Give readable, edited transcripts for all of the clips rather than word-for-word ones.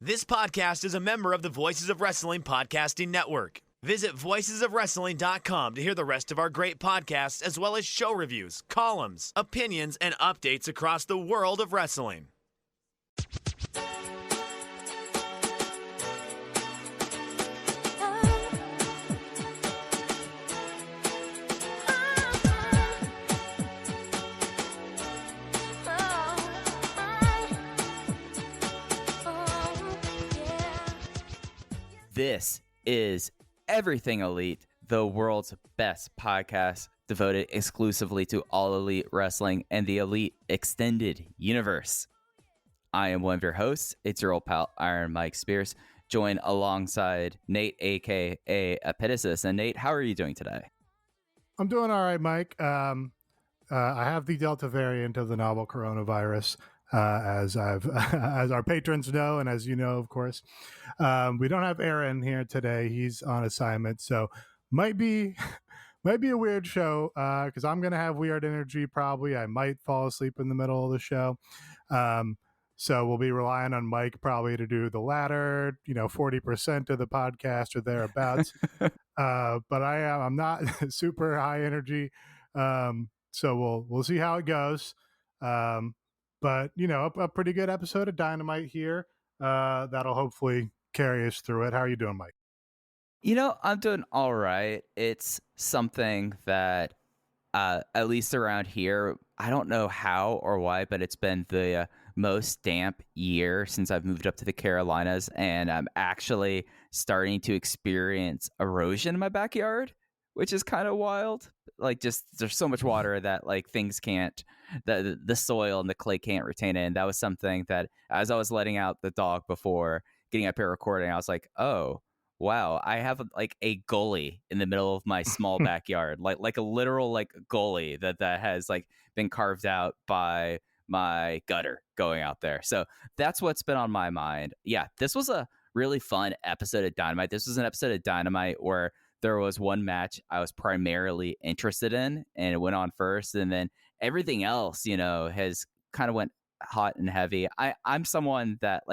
This podcast is a member of the Voices of Wrestling Podcasting Network. Visit voicesofwrestling.com to hear the rest of our great podcasts, as well as show reviews, columns, opinions, and updates across the world of wrestling. This is Everything Elite, the world's best podcast devoted exclusively to all elite wrestling and the elite extended universe. I am one of your hosts. It's your old pal, Iron Mike Spears, joined alongside Nate, aka Epitasis. And Nate, how are you doing today? I'm doing all right, Mike. I have the Delta variant of the novel coronavirus. As our patrons know, and as you know, of course, we don't have Aaron here today. He's on assignment, so might be a weird show because I'm gonna have weird energy. Probably, I might fall asleep in the middle of the show. So we'll be relying on Mike probably to do the latter, 40% of the podcast or thereabouts. But I'm not super high energy, so we'll see how it goes. But, a pretty good episode of Dynamite here. That'll hopefully carry us through it. How are you doing, Mike? I'm doing all right. It's something that, at least around here, I don't know how or why, but it's been the most damp year since I've moved up to the Carolinas, and I'm actually starting to experience erosion in my backyard, which is kind of wild. Like, just there's so much water that things can't, the soil and the clay can't retain it. And that was something that, as I was letting out the dog before getting up here recording, I was like, oh wow, I have a gully in the middle of my small backyard, like a literal gully that has been carved out by my gutter going out there. So that's what's been on my mind. Yeah, this was a really fun episode of Dynamite. This was an episode of Dynamite where there was one match I was primarily interested in, and it went on first, and then everything else, has kind of went hot and heavy. I'm someone that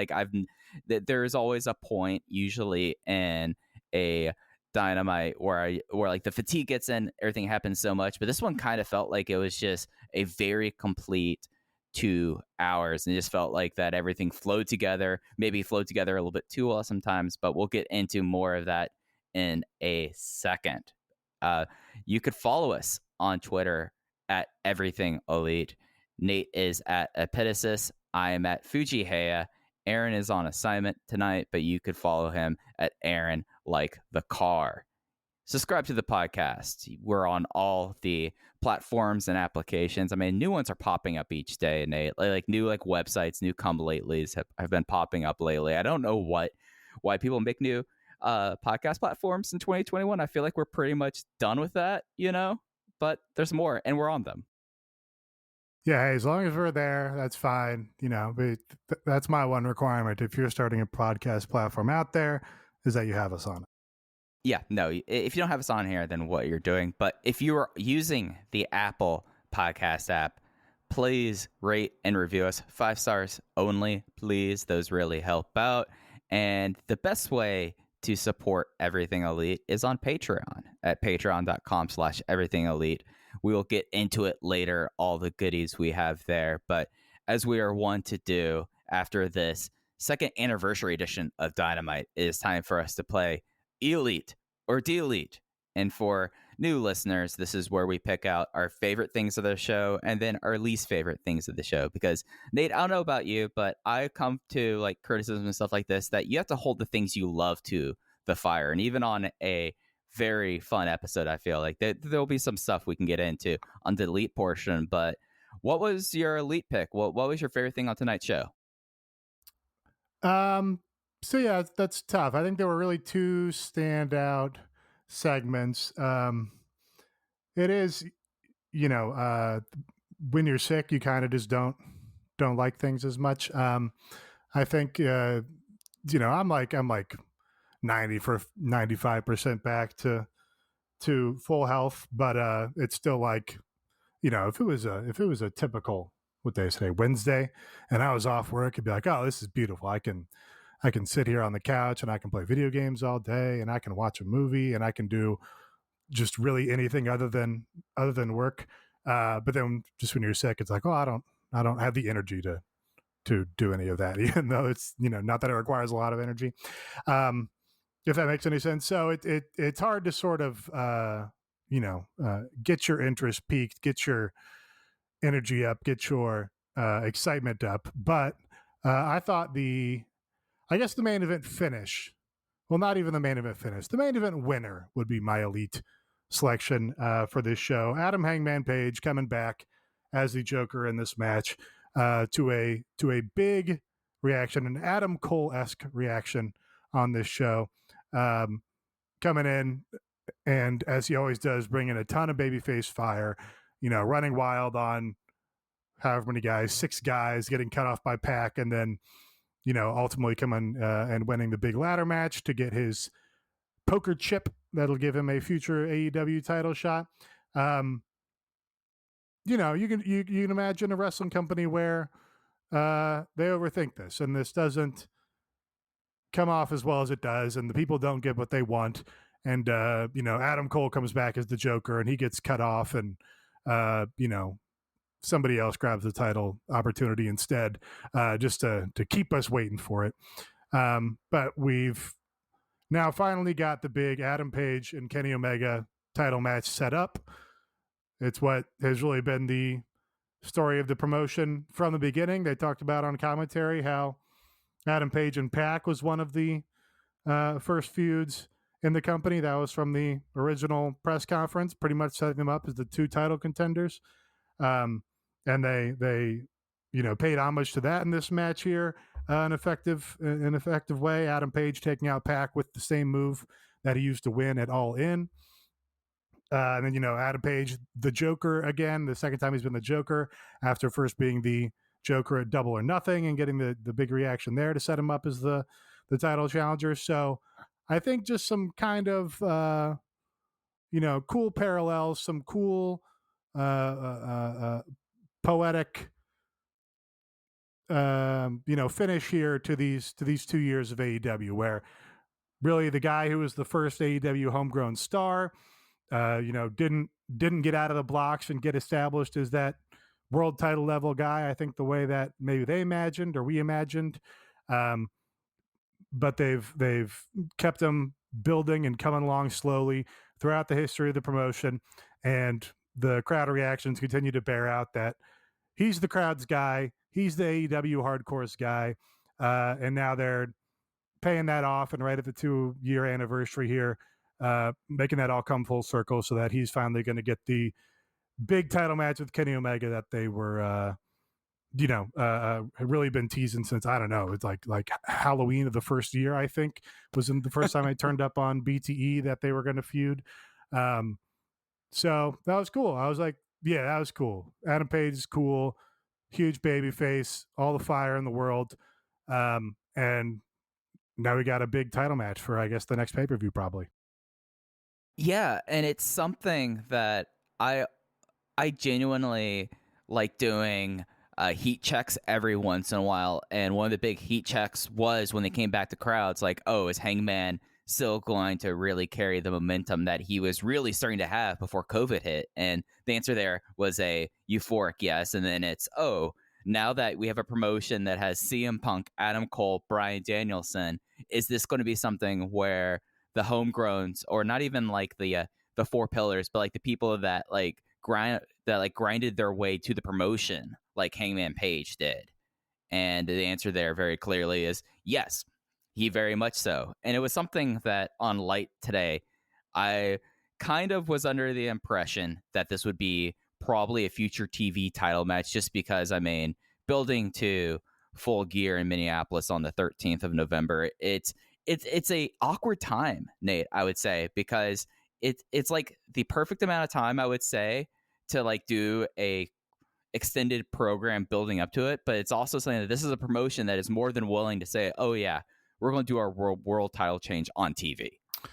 that there's always a point usually in a Dynamite where the fatigue gets in, everything happens so much, but this one kind of felt like it was just a very complete 2 hours, and it just felt like that everything flowed together, maybe flowed together a little bit too well sometimes, but we'll get into more of that in a second. You could follow us on Twitter at Everything Elite. Nate is at Epitasis. I am at Fujiheya. Aaron is on assignment tonight, but you could follow him at Aaron like the car. Subscribe to the podcast. We're on all the platforms and applications. I mean, new ones are popping up each day, Nate. New websites, new come latelys have been popping up lately. I don't know why people make new podcast platforms in 2021. I feel like we're pretty much done with that, but there's more, and we're on them. Yeah, hey, as long as we're there, that's fine. That's my one requirement. If you're starting a podcast platform out there, is that you have us on it. Yeah, no, if you don't have us on here, then what you're doing. But if you are using the Apple podcast app, please rate and review us. 5 stars only, please. Those really help out. And the best way to support Everything Elite is on Patreon at patreon.com/everythingelite. We will get into it later, all the goodies we have there. But as we are one to do after this second anniversary edition of Dynamite, it is time for us to play Elite or Delete. And for new listeners, this is where we pick out our favorite things of the show and then our least favorite things of the show. Because, Nate, I don't know about you, but I come to criticism and stuff like this, that you have to hold the things you love to the fire. And even on a very fun episode, I feel like there'll be some stuff we can get into on the Elite portion. But what was your Elite pick? What was your favorite thing on tonight's show? So yeah, that's tough. I think there were really 2 standout segments. It is, when you're sick, you kind of just don't like things as much. I think, I'm like 95% back to full health, but it's still if it was a typical, what they say, Wednesday, and I was off work, it'd be like, oh, this is beautiful. I can I can sit here on the couch and I can play video games all day, and I can watch a movie, and I can do just really anything other than work. But then just when you're sick, it's like, oh, I don't have the energy to do any of that, even though it's, not that it requires a lot of energy. If that makes any sense. So it's hard to sort of get your interest peaked, get your energy up, get your excitement up. But I thought the main event finish, well, not even the main event finish, the main event winner would be my elite selection for this show. Adam Hangman Page coming back as the Joker in this match to a big reaction, an Adam Cole-esque reaction on this show. Coming in, and as he always does, bringing a ton of babyface fire, running wild on however many guys, 6 guys, getting cut off by Pac, and then, ultimately coming and winning the big ladder match to get his poker chip that'll give him a future AEW title shot. You can imagine a wrestling company where they overthink this, and this doesn't come off as well as it does, and the people don't get what they want. And Adam Cole comes back as the Joker, and he gets cut off, and somebody else grabs the title opportunity instead, just to keep us waiting for it. But we've now finally got the big Adam Page and Kenny Omega title match set up. It's what has really been the story of the promotion from the beginning. They talked about on commentary how Adam Page and Pac was one of the first feuds in the company. That was from the original press conference, pretty much setting them up as the 2 title contenders. And they paid homage to that in this match here, an effective way. Adam Page taking out Pac with the same move that he used to win at All In. And then, Adam Page, the Joker again, the second time he's been the Joker after first being the Joker at Double or Nothing and getting the big reaction there to set him up as the title challenger. So I think just some kind of, cool parallels, some cool poetic, finish here to these 2 years of AEW, where really the guy who was the first AEW homegrown star, didn't get out of the blocks and get established as that world title level guy, I think the way that maybe they imagined or we imagined. But they've kept him building and coming along slowly throughout the history of the promotion, and the crowd reactions continue to bear out that he's the crowd's guy, he's the AEW hardcore's guy, and now they're paying that off, and right at the 2-year anniversary here, making that all come full circle so that he's finally going to get the big title match with Kenny Omega that they were really been teasing since, I don't know, it's like Halloween of the first year, I think, was the first time I turned up on BTE that they were going to feud. So that was cool. I was like, yeah, that was cool. Adam Page is cool, huge baby face, all the fire in the world. And now we got a big title match for, I guess, the next pay-per-view probably. Yeah, and it's something that I genuinely like doing heat checks every once in a while. And one of the big heat checks was when they came back to crowds, like, oh, is Hangman still going to really carry the momentum that he was really starting to have before COVID hit? And the answer there was a euphoric yes. And then it's, oh, now that we have a promotion that has CM Punk, Adam Cole, Bryan Danielson, is this going to be something where the homegrowns, or not even like the 4 pillars, but like the people that grinded their way to the promotion like Hangman Page did? And the answer there very clearly is yes, he very much so. And it was something that on Light today, I kind of was under the impression that this would be probably a future TV title match, just because, I mean, building to Full Gear in Minneapolis on the 13th of November, it's a awkward time, Nate, I would say, because it's like the perfect amount of time, I would say, to like do a extended program building up to it. But it's also something that this is a promotion that is more than willing to say, oh yeah, we're going to do our world title change on TV.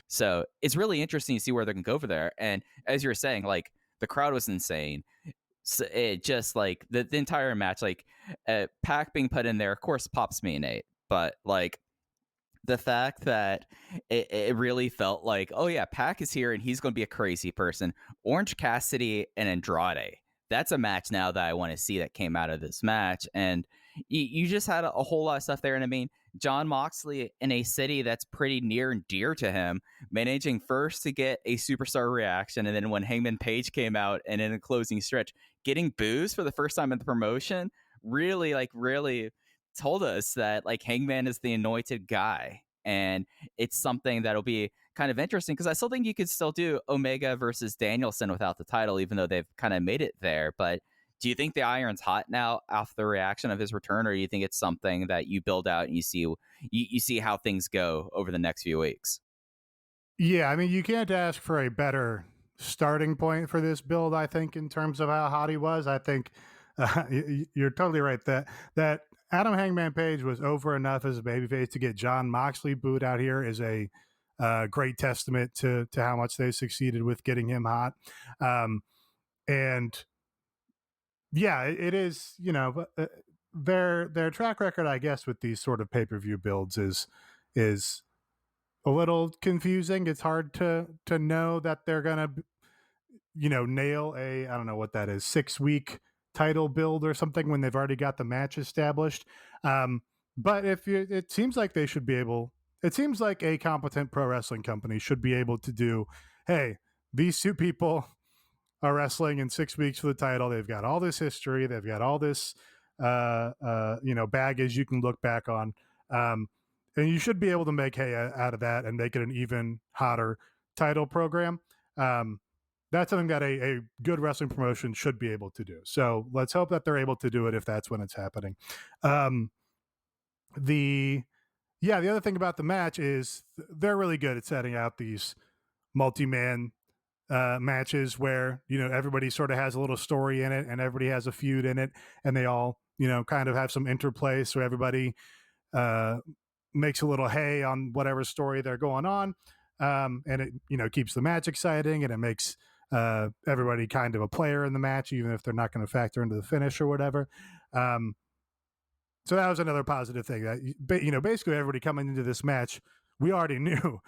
So it's really interesting to see where they're going to go over there. And as you were saying, like, the crowd was insane. So it just like the entire match, like Pac being put in there, of course, pops me, Nate. But like The fact that it really felt like, oh yeah, Pac is here and he's going to be a crazy person. Orange Cassidy and Andrade. That's a match now that I want to see that came out of this match. And you just had a whole lot of stuff there. And I mean, John Moxley in a city that's pretty near and dear to him, managing first to get a superstar reaction. And then when Hangman Page came out and in a closing stretch, getting boos for the first time in the promotion, really told us that like Hangman is the anointed guy. And it's something that'll be kind of interesting because I still think you could still do Omega versus Danielson without the title, even though they've kind of made it there. But do you think the iron's hot now after the reaction of his return, or do you think it's something that you build out and you see how things go over the next few weeks? Yeah, I mean, you can't ask for a better starting point for this build, I think, in terms of how hot he was. I think you're totally right that Adam Hangman Page was over enough as a babyface to get John Moxley booed out here is a great testament to how much they succeeded with getting him hot. And yeah, it is, their track record, I guess, with these sort of pay-per-view builds is a little confusing. It's hard to know that they're going to, nail I don't know what that is, 6-week title build or something when they've already got the match established. But it seems like they should be able, it seems like a competent pro wrestling company should be able to do, hey, these two people are wrestling in 6 weeks for the title. They've got all this history. They've got all this, baggage you can look back on. And you should be able to make hay out of that and make it an even hotter title program. That's something that a good wrestling promotion should be able to do. So let's hope that they're able to do it if that's when it's happening. The other thing about the match is they're really good at setting out these multi-man matches where, everybody sort of has a little story in it and everybody has a feud in it and they all, kind of have some interplay. So everybody makes a little hay on whatever story they're going on. And it, keeps the match exciting and it makes everybody kind of a player in the match, even if they're not going to factor into the finish or whatever. So that was another positive thing that, basically everybody coming into this match, we already knew,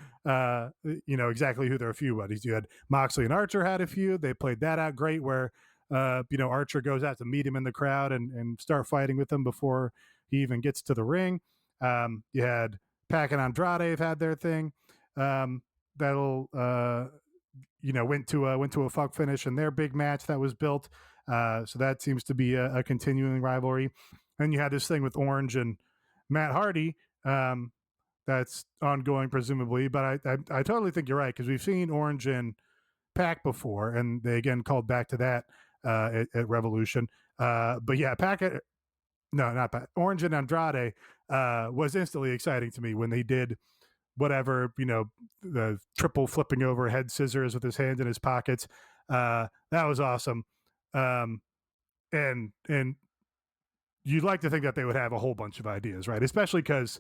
exactly who their feud was. You had Moxley and Archer had a feud. They played that out great where, Archer goes out to meet him in the crowd and start fighting with him before he even gets to the ring. You had Pac and Andrade have had their thing. That'll, went to a fuck finish in their big match that was built. So that seems to be a continuing rivalry. And you had this thing with Orange and Matt Hardy. That's ongoing, presumably. But I totally think you're right, because we've seen Orange and Pac before, and they again called back to that at Revolution. But yeah, not Pac. Orange and Andrade was instantly exciting to me when they did whatever, the triple flipping over head scissors with his hands in his pockets. That was awesome. And you'd like to think that they would have a whole bunch of ideas, right? Especially because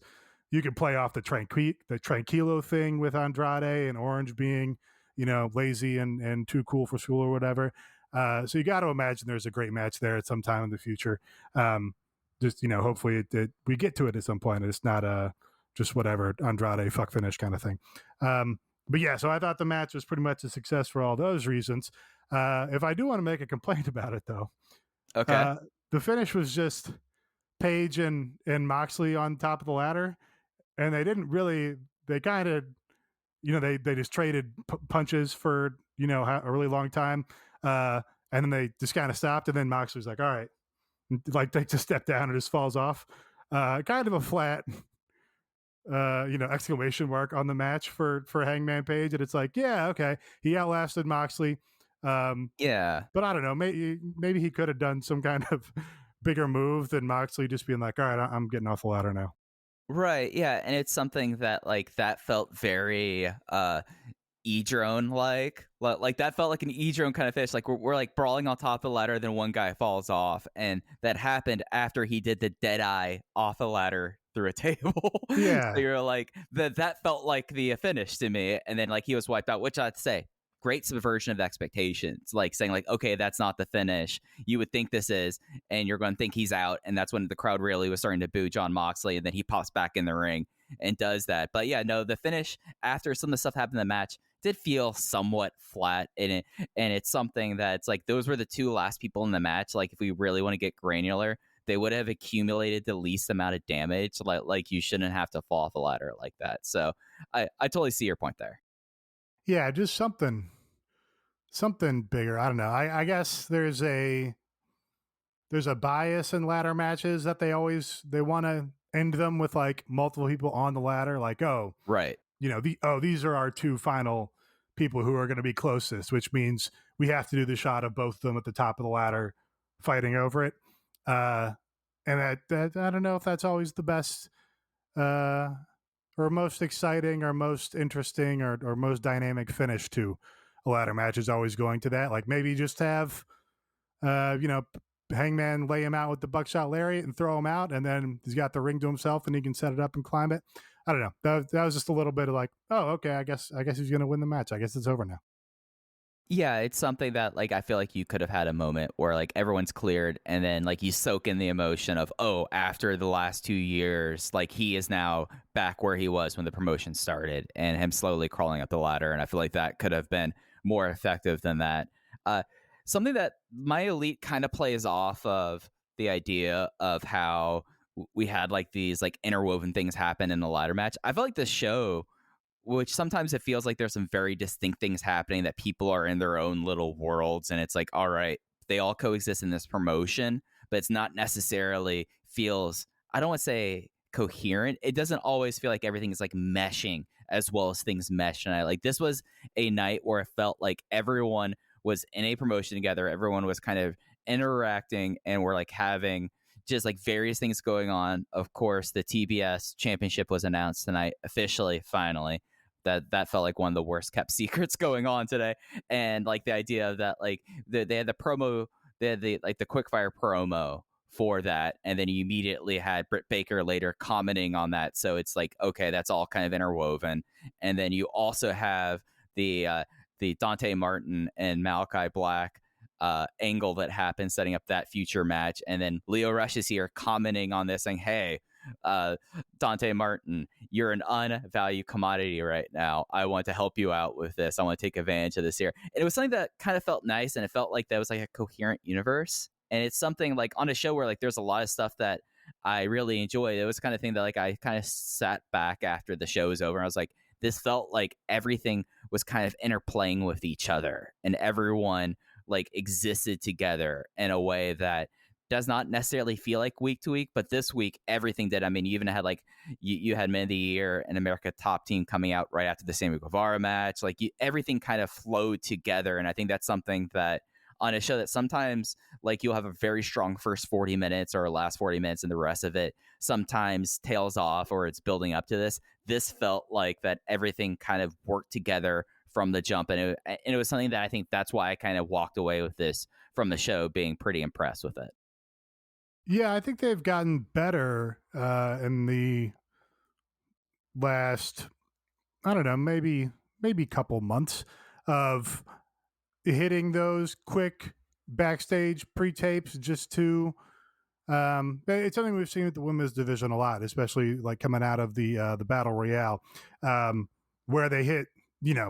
you can play off the Tranquilo thing with Andrade and Orange being, lazy and too cool for school or whatever. So you got to imagine there's a great match there at some time in the future. Just, hopefully we get to it at some point. And it's not just whatever Andrade fuck finish kind of thing. But yeah, so I thought the match was pretty much a success for all those reasons. If I do want to make a complaint about it, though, okay, the finish was just Page and Moxley on top of the ladder, and they didn't really. They kind of, they just traded punches for a really long time, and then they just kind of stopped, and then Moxley was like, "All right," like takes a step down and just falls off. Kind of a flat. Exclamation mark on the match for Hangman Page, and it's like, yeah, okay, he outlasted Moxley. yeah, but I don't know, maybe he could have done some kind of bigger move than Moxley just being like, all right, I'm getting off the ladder now. right, yeah, and it's something that that felt very E-drone like that felt like an E-drone kind of fish. Like we're like brawling on top of the ladder, then one guy falls off, and that happened after he did the dead eye off the ladder through a table. Yeah. So you're like that felt like the finish to me, and then like he was wiped out, which I'd say great subversion of expectations, like saying like, okay, that's not the finish you would think this is, and you're going to think he's out, and that's when the crowd really was starting to boo John Moxley, and then he pops back in the ring and does that. But yeah, no, the finish after some of the stuff happened in the match did feel somewhat flat in it, and it's something that's like those were the two last people in the match. Like if we really want to get granular, they would have accumulated the least amount of damage. Like you shouldn't have to fall off the ladder like that. So I totally see your point there. Yeah, just something bigger. I don't know. I guess there's a bias in ladder matches that they want to end them with like multiple people on the ladder. Like, oh, Right. These are our two final people who are going to be closest, which means we have to do the shot of both of them at the top of the ladder fighting over it. And that I don't know if that's always the best or most exciting or most interesting or most dynamic finish to a ladder match is always going to that. Like maybe just have, Hangman lay him out with the buckshot lariat and throw him out, and then he's got the ring to himself and he can set it up and climb it. I don't know. That was just a little bit of like, oh, okay, I guess he's going to win the match. I guess it's over now. Yeah, it's something that like I feel like you could have had a moment where like everyone's cleared and then like you soak in the emotion of, oh, after the last 2 years, like he is now back where he was when the promotion started and him slowly crawling up the ladder. And I feel like that could have been more effective than that. Something that my elite kind of plays off of the idea of how we had like these like interwoven things happen in the ladder match. I feel like this show, which sometimes it feels like there's some very distinct things happening that people are in their own little worlds. And it's like, all right, they all coexist in this promotion, but it's not necessarily feels, I don't want to say coherent. It doesn't always feel like everything is like meshing as well as things mesh. And I like, this was a night where it felt like everyone was in a promotion together. Everyone was kind of interacting and we're like having just like various things going on. Of course, the TBS championship was announced tonight, officially, finally. That felt like one of the worst kept secrets going on today. And like the idea of that, like they had the promo, they had the like the quickfire promo for that, and then you immediately had Britt Baker later commenting on that. So it's like, okay, that's all kind of interwoven. And then you also have the Dante Martin and Malachi Black angle that happened, setting up that future match. And then Lio Rush is here commenting on this, saying, hey, Dante Martin, you're an unvalued commodity right now. I want to help you out with this. I want to take advantage of this here. And it was something that kind of felt nice, and it felt like that was like a coherent universe. And it's something like on a show where like there's a lot of stuff that I really enjoyed. It was the kind of thing that like I kind of sat back after the show was over. And I was like, this felt like everything was kind of interplaying with each other, and everyone like existed together in a way that does not necessarily feel like week to week, but this week everything did. I mean, you even had like you had Men of the Year and America Top Team coming out right after the Sammy Guevara match. Like everything kind of flowed together, and I think that's something that on a show that sometimes like you'll have a very strong first 40 minutes or last 40 minutes, and the rest of it sometimes tails off or it's building up to this. This felt like that everything kind of worked together from the jump, and it was something that I think that's why I kind of walked away with this from the show being pretty impressed with it. Yeah, I think they've gotten better in the last, I don't know, maybe couple months of hitting those quick backstage pre-tapes just to it's something we've seen with the women's division a lot, especially like coming out of the battle royale, where they hit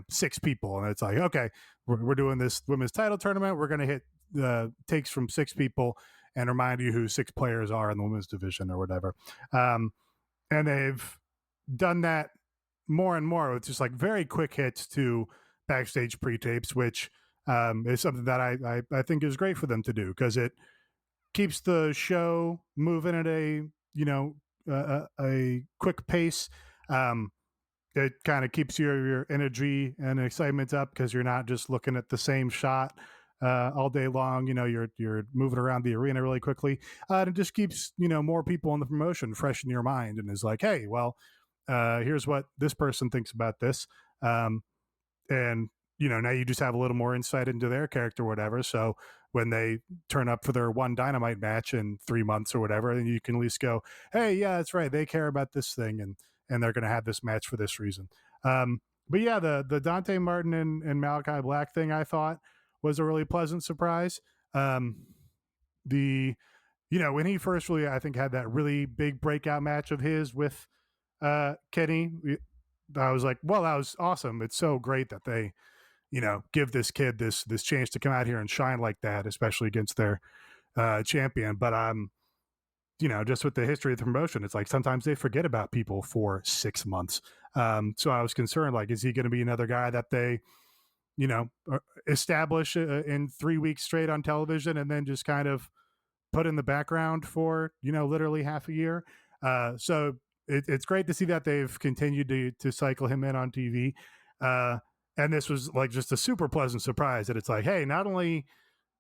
6 people, and it's like, okay, we're doing this women's title tournament, we're going to hit takes from 6 people and remind you who 6 players are in the women's division or whatever. And they've done that more and more with just like very quick hits to backstage pre-tapes, which is something that I think is great for them to do, because it keeps the show moving at a quick pace. It kind of keeps your energy and excitement up, because you're not just looking at the same shot all day long. You're moving around the arena really quickly. And it just keeps more people in the promotion fresh in your mind, and is like, hey, well, here's what this person thinks about this, and now you just have a little more insight into their character or whatever. So when they turn up for their one Dynamite match in 3 months or whatever, then you can at least go, hey, yeah, that's right, they care about this thing, and they're going to have this match for this reason. But yeah, the Dante Martin and Malachi Black thing, I thought, was a really pleasant surprise. When he first really, I think, had that really big breakout match of his with Kenny, I was like, well, that was awesome. It's so great that they, give this kid this chance to come out here and shine like that, especially against their champion. But just with the history of the promotion, it's like sometimes they forget about people for 6 months. So I was concerned, like, is he going to be another guy that they, establish in 3 weeks straight on television and then just kind of put in the background for, literally half a year? So it's great to see that they've continued to cycle him in on TV. And this was like just a super pleasant surprise that it's like, hey, not only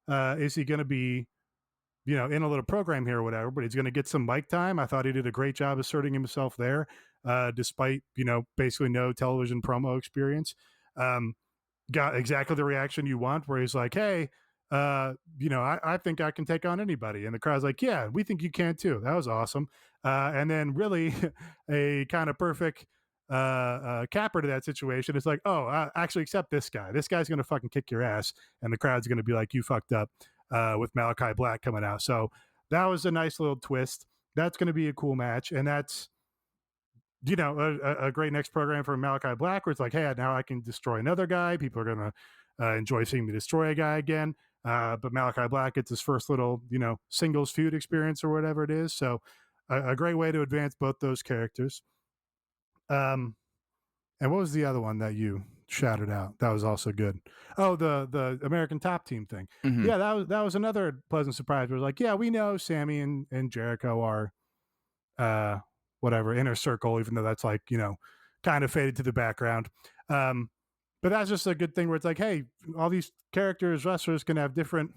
is he going to be, in a little program here or whatever, but he's going to get some mic time. I thought he did a great job asserting himself there, despite, basically no television promo experience. Got exactly the reaction you want, where he's like, hey, I think I can take on anybody. And the crowd's like, yeah, we think you can too. That was awesome. And then really a kind of perfect capper to that situation. It's like, oh, actually accept this guy. This guy's going to fucking kick your ass. And the crowd's going to be like, you fucked up. With Malachi Black coming out. So that was a nice little twist. That's going to be a cool match. And that's, a great next program for Malachi Black, where it's like, hey, now I can destroy another guy. People are going to enjoy seeing me destroy a guy again. But Malachi Black gets his first little, singles feud experience or whatever it is. So a great way to advance both those characters. And what was the other one that you shouted out that was also good? Oh, the American Top Team thing. Mm-hmm. Yeah, that was another pleasant surprise. It was like, yeah, we know Sammy and Jericho are whatever, inner circle, even though that's like, kind of faded to the background. But that's just a good thing where it's like, hey, all these characters, wrestlers can have different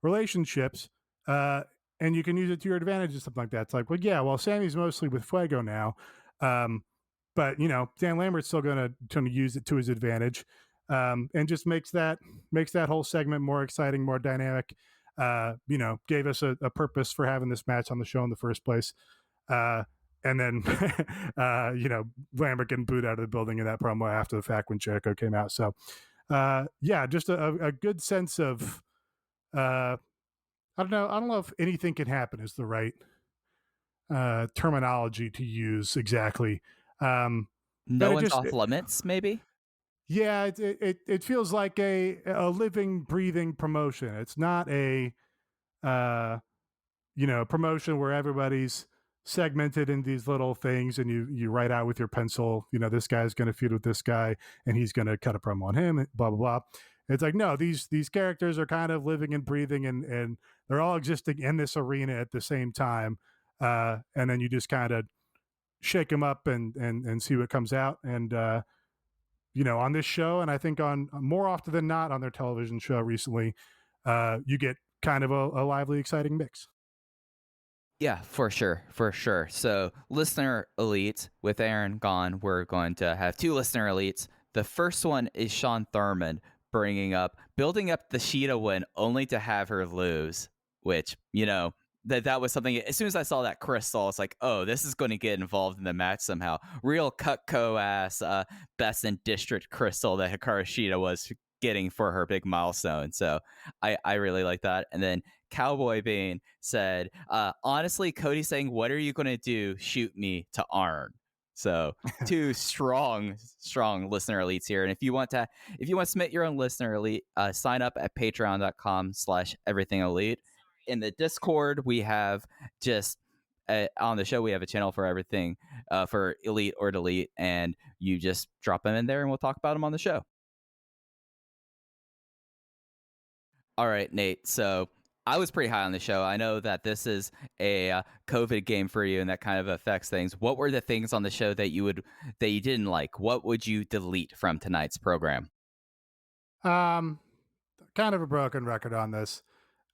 relationships, and you can use it to your advantage and something like that. It's like, well, yeah, well, Sammy's mostly with Fuego now. But Dan Lambert's still going to use it to his advantage, and just makes that whole segment more exciting, more dynamic. Gave us a purpose for having this match on the show in the first place. And then, Lambert getting booed out of the building in that promo after the fact when Jericho came out. So, just a good sense of, I don't know if anything can happen is the right terminology to use exactly. No one's off limits, maybe. Yeah, it feels like a living, breathing promotion. It's not a promotion where everybody's segmented in these little things and you write out with your pencil, this guy's going to feud with this guy and he's going to cut a promo on him, blah blah blah. It's like, no, these characters are kind of living and breathing and they're all existing in this arena at the same time, and then you just kind of shake them up and see what comes out. And on this show, and I think on more often than not on their television show recently, you get kind of a lively, exciting mix. Yeah, for sure. So listener elite, with Aaron gone, we're going to have two listener elites. The first one is Sean Thurman building up the Sheeta win only to have her lose, which, that was something. As soon as I saw that crystal, it's like, oh, this is going to get involved in the match somehow. Real Cutco ass best in district crystal that Hikaru Shida was getting for her big milestone. So I really like that. And then Cowboy Bean said, honestly, Cody saying, what are you going to do? Shoot me to Arn. So two strong listener elites here. And if you want to submit your own listener elite, sign up at patreon.com/everythingelite. In the Discord, we have just on the show, we have a channel for everything for elite or delete, and you just drop them in there and we'll talk about them on the show. All right, Nate. So I was pretty high on the show. I know that this is a COVID game for you and that kind of affects things. What were the things on the show that you didn't like? What would you delete from tonight's program? Kind of a broken record on this.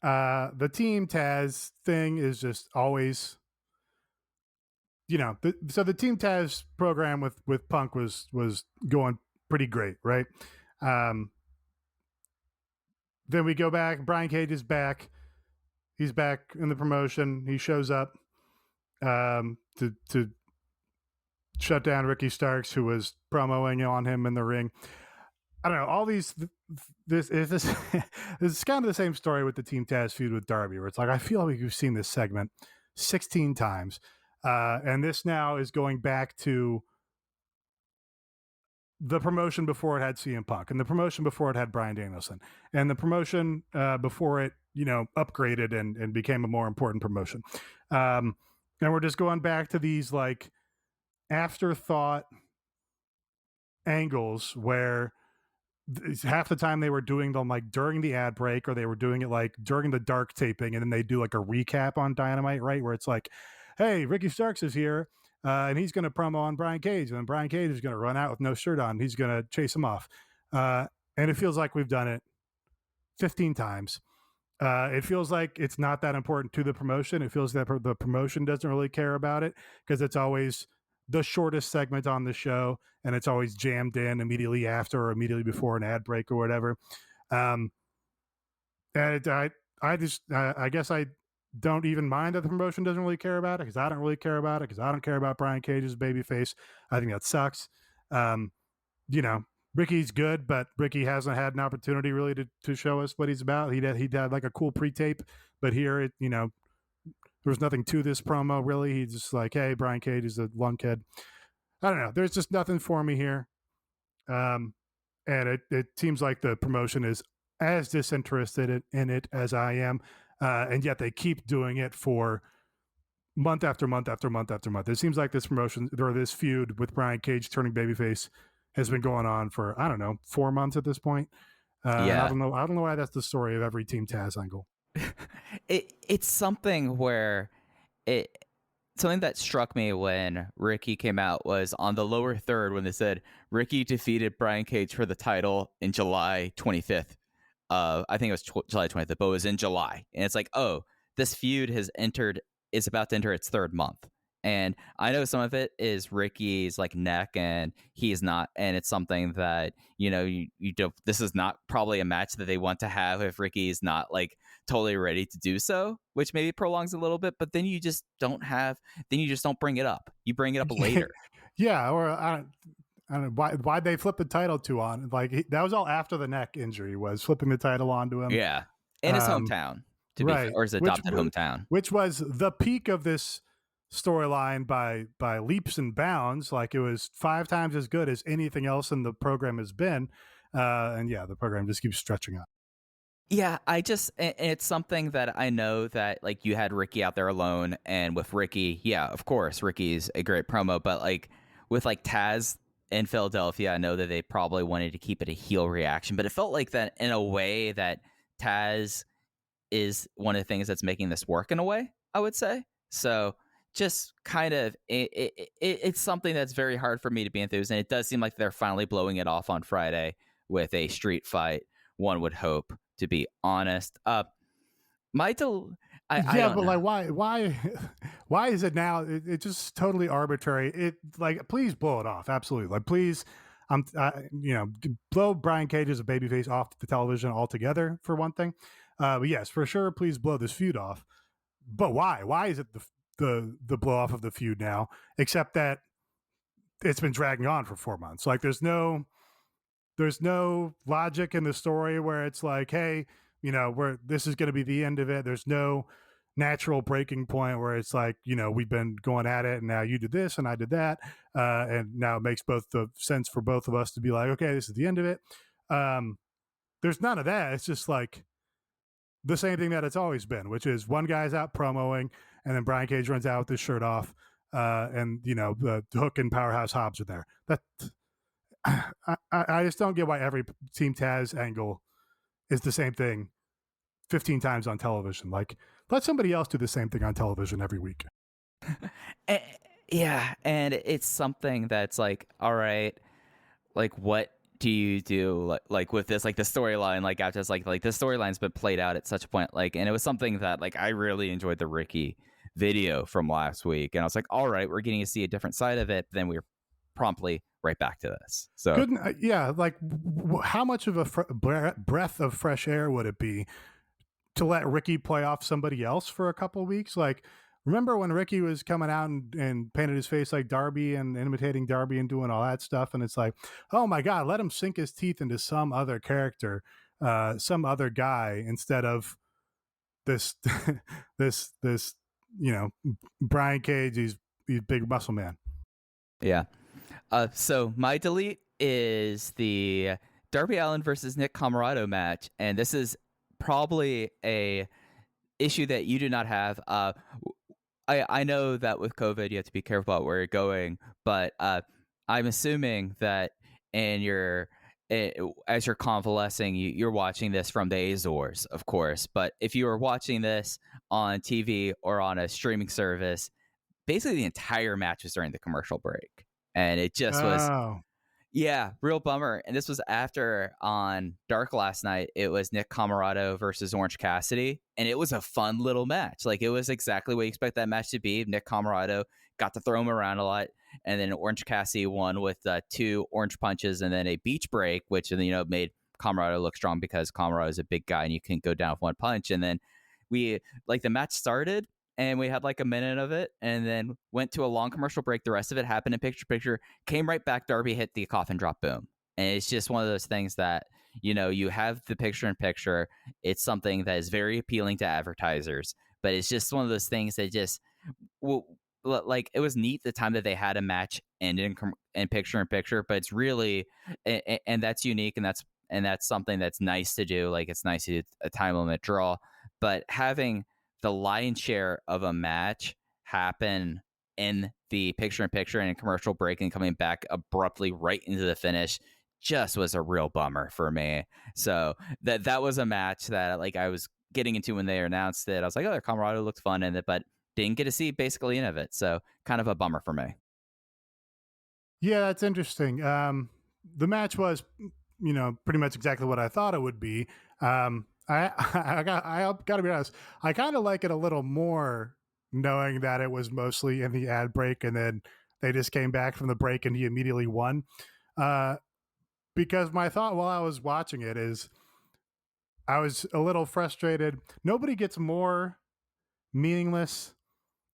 The Team Taz thing is just always, so the Team Taz program with Punk was going pretty great, right? Then we go back. Brian Cage is back. He's back in the promotion. He shows up to shut down Ricky Starks, who was promoing on him in the ring. I don't know. All these. This is kind of the same story with the Team Taz feud with Darby, where it's like I feel like we've seen this segment 16 times. And this now is going back to the promotion before it had CM Punk, and the promotion before it had Bryan Danielson, and the promotion before it, upgraded and became a more important promotion. And we're just going back to these like afterthought angles where half the time they were doing them like during the ad break, or they were doing it like during the dark taping, and then they do like a recap on Dynamite, right? Where it's like, hey, Ricky Starks is here, and he's going to promo on Brian Cage, and then Brian Cage is going to run out with no shirt on. He's going to chase him off. And it feels like we've done it 15 times. It feels like it's not that important to the promotion. It feels that the promotion doesn't really care about it because it's always the shortest segment on the show, and it's always jammed in immediately after or immediately before an ad break or whatever. And I guess I don't even mind that the promotion doesn't really care about it, because I don't really care about it, because I don't care about Brian Cage's babyface. I think that sucks. Ricky's good, but Ricky hasn't had an opportunity really to show us what he's about. He had like a cool pre-tape, but here there was nothing to this promo really. He's just like, hey, Brian Cage is a lung kid. I don't know. There's just nothing for me here. And it seems like the promotion is as disinterested in it as I am. And yet they keep doing it for month after month after month after month. It seems like this promotion, or this feud with Brian Cage turning babyface, has been going on for, I don't know, 4 months at this point. Yeah. I don't know why that's the story of every Team Taz angle. It's something where something that struck me when Ricky came out was on the lower third when they said Ricky defeated Brian Cage for the title in July 25th. I think it was July 25th, but it was in July. And it's like, oh, this feud is about to enter its third month. And I know some of it is Ricky's like neck, and he's not, and it's something that, you don't, this is not probably a match that they want to have if Ricky's not like totally ready to do so, which maybe prolongs a little bit, but then you just don't bring it up. You bring it up later. Yeah. Or I don't know why they flipped the title to on. Like that was all after the neck injury, was flipping the title onto him. Yeah. In his hometown, right. Or his adopted hometown. Which was the peak of this storyline by leaps and bounds. Like it was 5 times as good as anything else in the program has been. And yeah, the program just keeps stretching out. Yeah, it's something that I know that like you had Ricky out there alone, and with Ricky, yeah, of course, Ricky's a great promo, but like with like Taz in Philadelphia, I know that they probably wanted to keep it a heel reaction, but it felt like that in a way that Taz is one of the things that's making this work in a way, I would say. So just kind of, it's something that's very hard for me to be enthused, and it does seem like they're finally blowing it off on Friday with a street fight, one would hope, to be honest. But like why is it now? It's just totally arbitrary. It like, please blow it off. Absolutely. Like, please, blow Brian Cage as a babyface off the television altogether, for one thing. But yes, for sure, please blow this feud off. But why? Why is it the blow off of the feud now? Except that it's been dragging on for 4 months. Like there's no logic in the story where it's like, hey, this is going to be the end of it. There's no natural breaking point where it's like, we've been going at it, and now you did this and I did that, and now it makes both the sense for both of us to be like, okay, this is the end of it. There's none of that. It's just like the same thing that it's always been, which is one guy's out promoing, and then Brian Cage runs out with his shirt off, and the Hook and Powerhouse Hobbs are there. That I just don't get why every Team Taz angle is the same thing 15 times on television. Like, let somebody else do the same thing on television every week. Yeah, and it's something that's like, all right, like what do you do like with this, like the storyline, like after it's like the storyline's been played out at such a point, like, and it was something that like I really enjoyed the Ricky video from last week, and I was like, all right, we're getting to see a different side of it. But then we were promptly right back to this. So yeah, like how much of a breath of fresh air would it be to let Ricky play off somebody else for a couple of weeks? Like, remember when Ricky was coming out and painted his face like Darby and imitating Darby and doing all that stuff? And it's like, oh my God, let him sink his teeth into some other character, some other guy, instead of this Brian Cage. He's big muscle man. Yeah. So my delete is the Darby Allin versus Nick Comoroto match, and this is probably a issue that you do not have. I know that with COVID you have to be careful about where you're going, but I'm assuming that in your as you're convalescing, you're watching this from the Azores, of course. But if you were watching this on TV or on a streaming service, basically the entire match was during the commercial break, and it just was. Oh, Yeah, real bummer. And this was after on Dark last night. It was Nick Comoroto versus Orange Cassidy, and it was a fun little match. Like, it was exactly what you expect that match to be. Nick Comoroto got to throw him around a lot, and then Orange Cassidy won with 2 orange punches and then a beach break, which made Comoroto look strong because Comoroto is a big guy and you can go down with one punch. And then the match started, and we had like a minute of it, and then went to a long commercial break. The rest of it happened in picture. Came right back. Darby hit the coffin drop, boom. And it's just one of those things that, you have the picture-in-picture. It's something that is very appealing to advertisers, but it's just one of those things that just, like, it was neat the time that they had a match end in picture-in-picture, but it's really, and that's unique, and that's something that's nice to do. Like, it's nice to do a time limit draw, but having the lion's share of a match happen in the picture-in-picture and in commercial break and coming back abruptly right into the finish just was a real bummer for me. So that was a match that, like, I was getting into when they announced it. I was like, oh, Colorado looked fun in it, but didn't get to see basically any of it. So kind of a bummer for me. yeah, that's interesting. The match was, pretty much exactly what I thought it would be. I got to be honest. I kind of like it a little more knowing that it was mostly in the ad break, and then they just came back from the break and he immediately won. Because my thought while I was watching it is, I was a little frustrated. Nobody gets more meaningless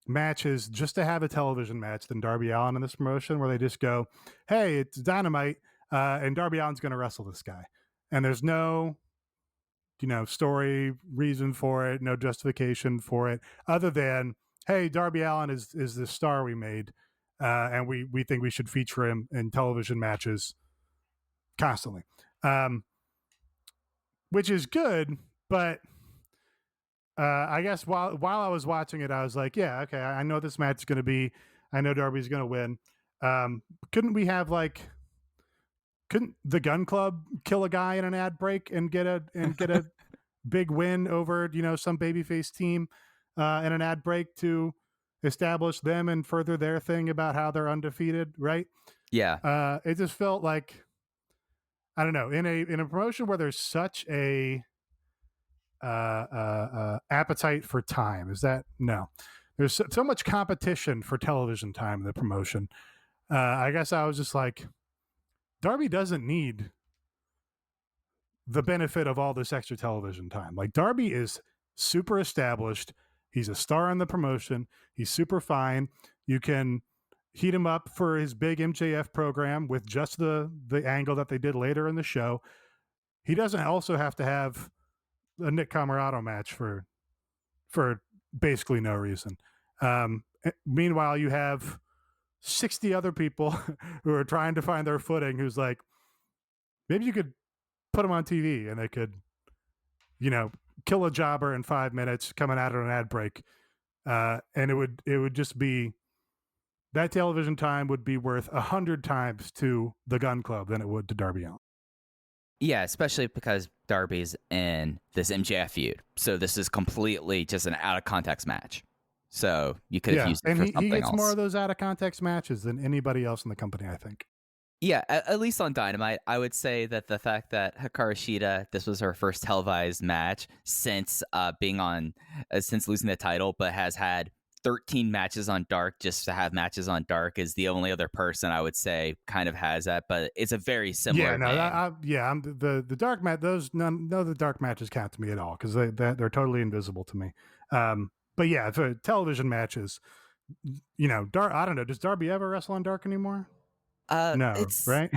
matches just to have a television match than Darby Allin in this promotion, where they just go, "Hey, it's Dynamite, and Darby Allin's going to wrestle this guy," and there's no story reason for it, no justification for it, other than, hey, Darby Allin is the star we made, and we think we should feature him in television matches constantly, which is good. But I guess while I was watching it, I was like, yeah, okay, I know this match is going to be, I know Darby's going to win. Couldn't the Gun Club kill a guy in an ad break and get a big win over some babyface team in an ad break to establish them and further their thing about how they're undefeated, right? Yeah. It just felt like, I don't know, in a promotion where there's such a appetite for time. There's so much competition for television time in the promotion. I guess I was just like, Darby doesn't need the benefit of all this extra television time. Like, Darby is super established. He's a star in the promotion. He's super fine. You can heat him up for his big MJF program with just the angle that they did later in the show. He doesn't also have to have a Nick Comoroto match for basically no reason. Meanwhile, you have 60 other people who are trying to find their footing, who's like, maybe you could put them on TV and they could, kill a jobber in 5 minutes coming out of an ad break. And it would just be, that television time would be worth 100 times to the Gun Club than it would to Darby Allin. Yeah, especially because Darby's in this MJF feud. So this is completely just an out of context match. So you could have used it for something else. And he gets more of those out of context matches than anybody else in the company, I think. Yeah, at least on Dynamite, I would say that the fact that Hikaru Shida, this was her first televised match since since losing the title, but has had 13 matches on Dark just to have matches on Dark, is the only other person I would say kind of has that. But it's a very similar. The Dark match. None of the Dark matches count to me at all because they're totally invisible to me. But yeah, for television matches, Dark. I don't know. Does Darby ever wrestle on Dark anymore? No, it's right?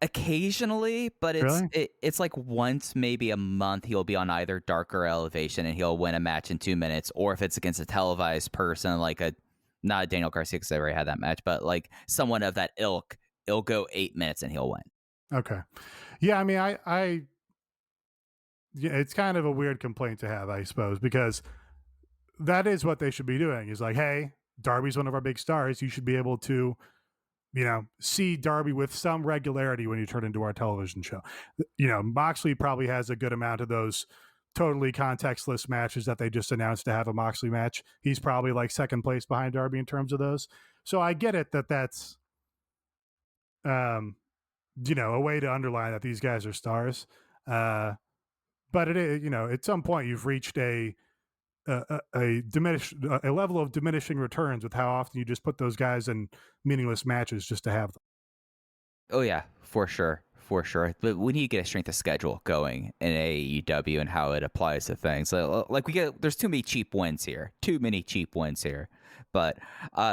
Occasionally, but it's like once maybe a month he'll be on either Dark or Elevation and he'll win a match in 2 minutes, or if it's against a televised person like a not Daniel Garcia because I already had that match, but like someone of that ilk, it'll go 8 minutes and he'll win. Okay. Yeah, I mean, yeah, it's kind of a weird complaint to have, I suppose, because that is what they should be doing. Is like, hey, Darby's one of our big stars. You should be able to, see Darby with some regularity when you turn into our television show. Moxley probably has a good amount of those totally contextless matches that they just announced to have a Moxley match. He's probably like second place behind Darby in terms of those. So I get it that's, a way to underline that these guys are stars. But it is, at some point you've reached a level of diminishing returns with how often you just put those guys in meaningless matches just to have them. Oh yeah, for sure. But we need to get a strength of schedule going in AEW and how it applies to things. Like there's too many cheap wins here. But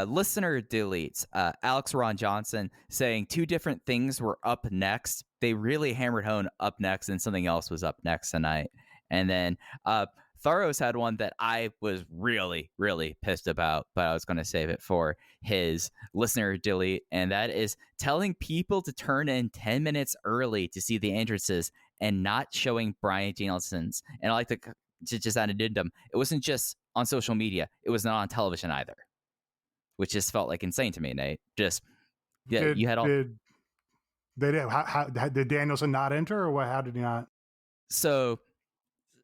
listener deletes. Alex Ron Johnson saying 2 different things were up next. They really hammered home up next, and something else was up next tonight. And then Tharos had one that I was really, really pissed about, but I was going to save it for his listener delete, and that is telling people to turn in 10 minutes early to see the entrances and not showing Bryan Danielson's. And I like to just add an addendum. It wasn't just on social media. It was not on television either, which just felt like insane to me, Nate. Just, yeah, you had all... Did Danielson not enter, or what? How did he not? So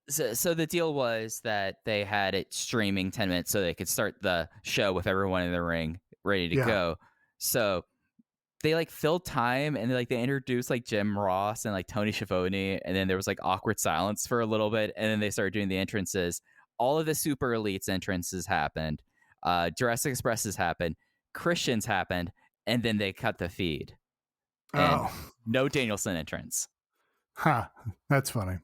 the deal was that they had it streaming 10 minutes so they could start the show with everyone in the ring ready to go. So they like filled time, and they introduced like Jim Ross and like Tony Schiavone, and then there was like awkward silence for a little bit, and then they started doing the entrances. All of the Super Elites entrances happened. Jurassic Expresses happened. Christians happened, and then they cut the feed. And no Danielson entrance. Huh. That's funny.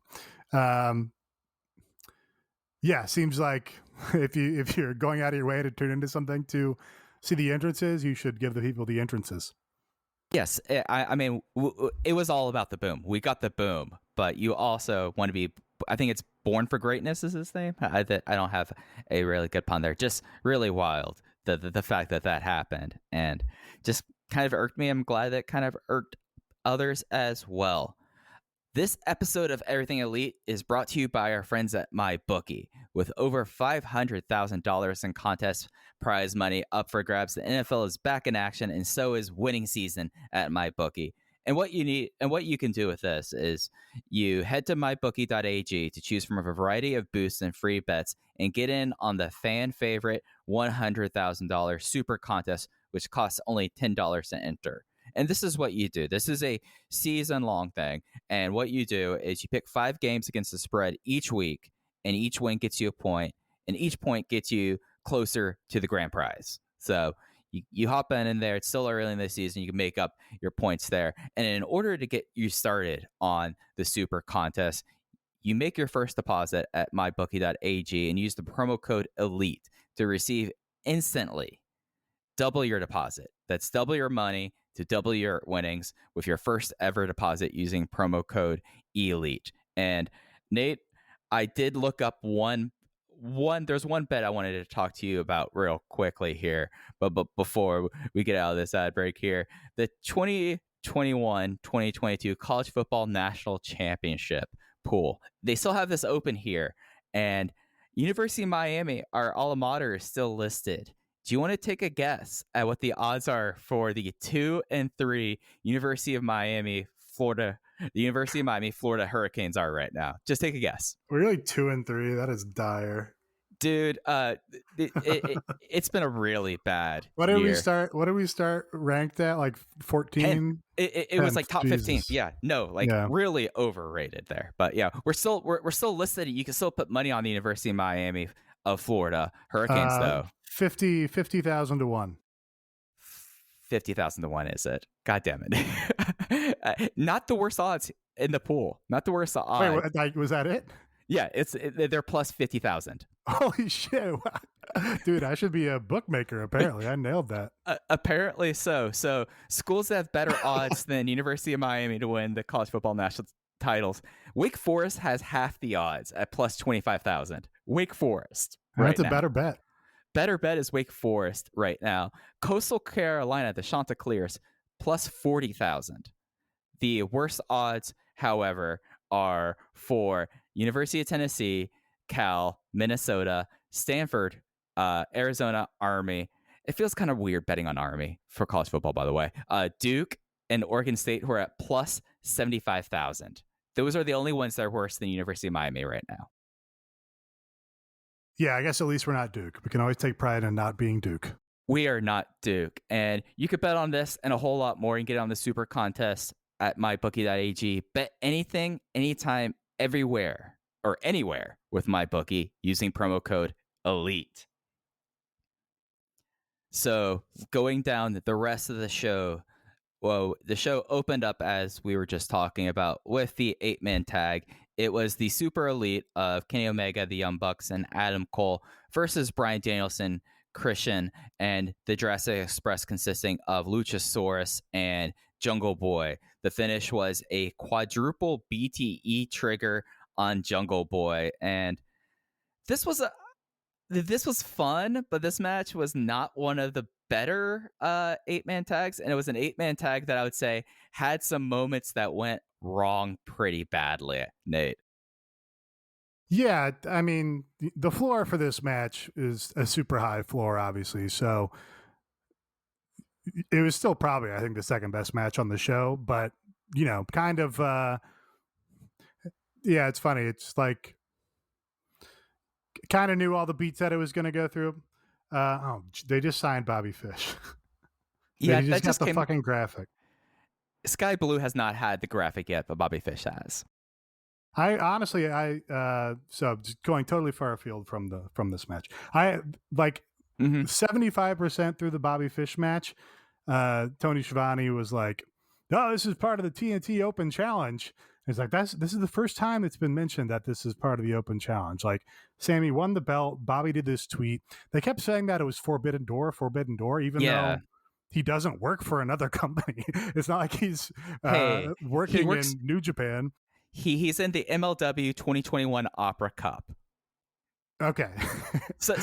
Yeah, seems like if you're going out of your way to turn into something to see the entrances, you should give the people the entrances. Yes, I mean, it was all about the boom. We got the boom, but you also want to be, I think it's Born for Greatness is his name. I don't have a really good pun there. Just really wild, the fact that happened, and just kind of irked me. I'm glad that kind of irked others as well. This episode of Everything Elite is brought to you by our friends at MyBookie. With over $500,000 in contest prize money up for grabs, the NFL is back in action, and so is winning season at MyBookie. And what you can do with this is you head to mybookie.ag to choose from a variety of boosts and free bets and get in on the fan favorite $100,000 super contest, which costs only $10 to enter. And this is what you do. This is a season-long thing. And what you do is you pick 5 games against the spread each week, and each win gets you a point, and each point gets you closer to the grand prize. So you hop in there. It's still early in the season. You can make up your points there. And in order to get you started on the super contest, you make your first deposit at mybookie.ag and use the promo code ELITE to receive instantly double your deposit. That's double your money to double your winnings with your first ever deposit using promo code ELITE. And Nate, I did look up there's one bet I wanted to talk to you about real quickly here, but before we get out of this ad break here, the 2021-2022 College Football National Championship pool, they still have this open here, and University of Miami, our alma mater, is still listed. Do you want to take a guess at what the odds are for the 2 and 3 University of Miami, Florida Hurricanes are right now? Just take a guess. Really, 2 and 3? That is dire, dude. It's been a really bad. What did year. What did we start ranked at? Like 14? It was like top 15th. Yeah, no, really overrated there. But yeah, we're still listed. You can still put money on the University of Miami of Florida Hurricanes though. 50,000 to 1. 50,000 to 1 is it? God damn it. Not the worst odds in the pool. Not the worst odds. Wait, was that it? Yeah, they're plus 50,000. Holy shit. Dude, I should be a bookmaker apparently. I nailed that. Apparently so. So schools that have better odds than University of Miami to win the college football national titles. Wake Forest has half the odds at plus 25,000. Wake Forest. That's a better bet. better bet is Wake Forest right now. Coastal Carolina, the Chanticleers, plus 40,000. The worst odds, however, are for University of Tennessee, Cal, Minnesota, Stanford, Arizona, Army. It feels kind of weird betting on Army for college football, by the way. Duke and Oregon State, who are at plus 75,000. Those are the only ones that are worse than University of Miami right now. Yeah, I guess at least we're not Duke. We can always take pride in not being Duke. We are not Duke. And you could bet on this and a whole lot more. You can get on the super contest at mybookie.ag. Bet anything, anytime, everywhere, or anywhere with MyBookie using promo code ELITE. So going down the rest of the show, well, the show opened up as we were just talking about with the 8-man tag. It was the Super Elite of Kenny Omega, the Young Bucks, and Adam Cole versus Bryan Danielson, Christian, and the Jurassic Express, consisting of Luchasaurus and Jungle Boy. The finish was a quadruple BTE trigger on Jungle Boy, and this was fun, but this match was not one of the better 8-man tags, and it was an 8-man tag that I would say had some moments that went wrong pretty badly, Nate. Yeah, I mean, the floor for this match is a super high floor, obviously, so it was still probably, I think, the second best match on the show, but, you know, kind of, yeah, it's funny. It's like, kind of knew all the beats that it was going to go through. They just signed Bobby Fish. Yeah, they just got the fucking graphic. Sky Blue has not had the graphic yet, but Bobby Fish has. I honestly, so just going totally far afield from this match. I like 75% through the Bobby Fish match. Tony Schiavone was like, "Oh, this is part of the TNT Open Challenge." It's like this is the first time it's been mentioned that this is part of the Open Challenge. Like, Sammy won the belt. Bobby did this tweet. They kept saying that it was Forbidden Door, even though he doesn't work for another company. It's not like he's working in New Japan. He's in the MLW 2021 Opera Cup. Okay. so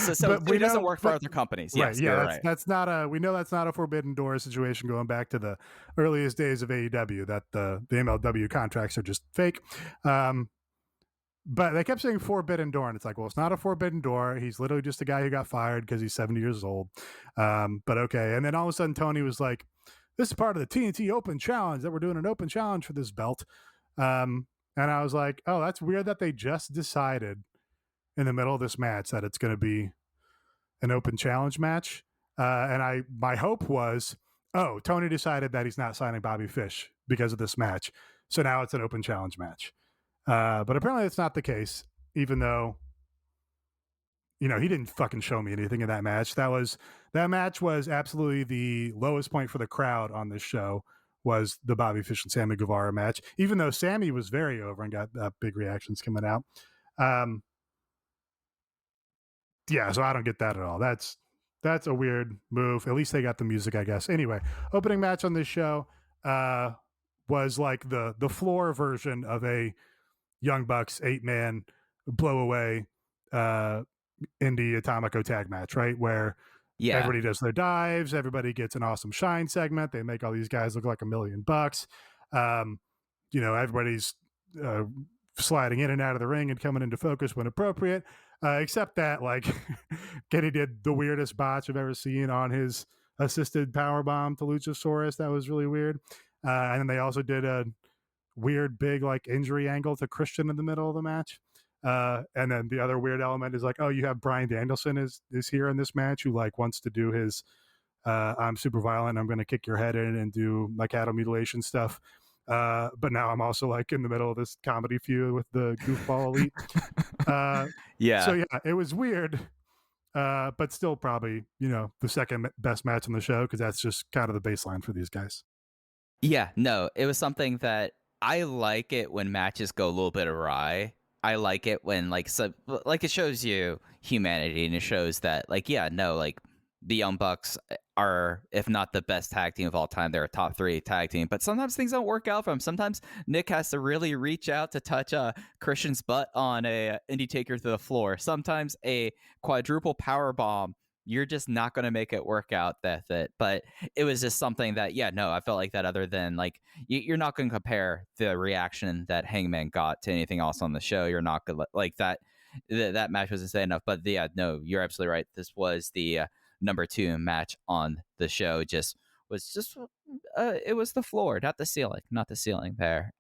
he doesn't work for other companies. Yes, right. Yeah, right. That's not a Forbidden Door situation going back to the earliest days of AEW, that the MLW contracts are just fake. But they kept saying Forbidden Door, and it's like, well, it's not a Forbidden Door. He's literally just a guy who got fired because he's 70 years old. But okay. And then all of a sudden Tony was like, this is part of the TNT Open Challenge, that we're doing an open challenge for this belt. And I was like, oh, that's weird that they just decided in the middle of this match that it's going to be an open challenge match. And my hope was, oh, Tony decided that he's not signing Bobby Fish because of this match, so now it's an open challenge match. But apparently it's not the case, even though, you know, he didn't fucking show me anything in that match. That match was absolutely the lowest point for the crowd on this show, was the Bobby Fish and Sammy Guevara match, even though Sammy was very over and got big reactions coming out. Yeah, so I don't get that at all. That's a weird move. At least they got the music, I guess. Anyway, opening match on this show was like the floor version of a Young Bucks 8-man blow away indie Atomico tag match, right? Where everybody does their dives, everybody gets an awesome shine segment. They make all these guys look like $1 million. You know, everybody's sliding in and out of the ring and coming into focus when appropriate. Except that, like, Kenny did the weirdest botch I've ever seen on his assisted powerbomb to Luchasaurus. That was really weird. And then they also did a weird big, like, injury angle to Christian in the middle of the match. And then the other weird element is like, oh, you have Bryan Danielson is here in this match, who like wants to do his I'm super violent, I'm going to kick your head in and do my cattle mutilation stuff. But now I'm also like in the middle of this comedy feud with the goofball elite. So yeah, it was weird, but still probably, you know, the second best match on the show, because that's just kind of the baseline for these guys. Yeah, no, it was something that I like it when matches go a little bit awry. I like it when like it shows you humanity, and it shows that like, yeah, no, like the Young Bucks are, if not the best tag team of all time, they're a top 3 tag team. But sometimes things don't work out for them. Sometimes Nick has to really reach out to touch Christian's butt on a indie taker to the floor. Sometimes a quadruple power bomb you're just not going to make it work out that. But it was just something that, yeah, no, I felt like that other than like, you're not going to compare the reaction that Hangman got to anything else on the show. You're not going to like that. That match was insane enough. But yeah, no, you're absolutely right. This was the number 2 match on the show. It was the floor, not the ceiling there.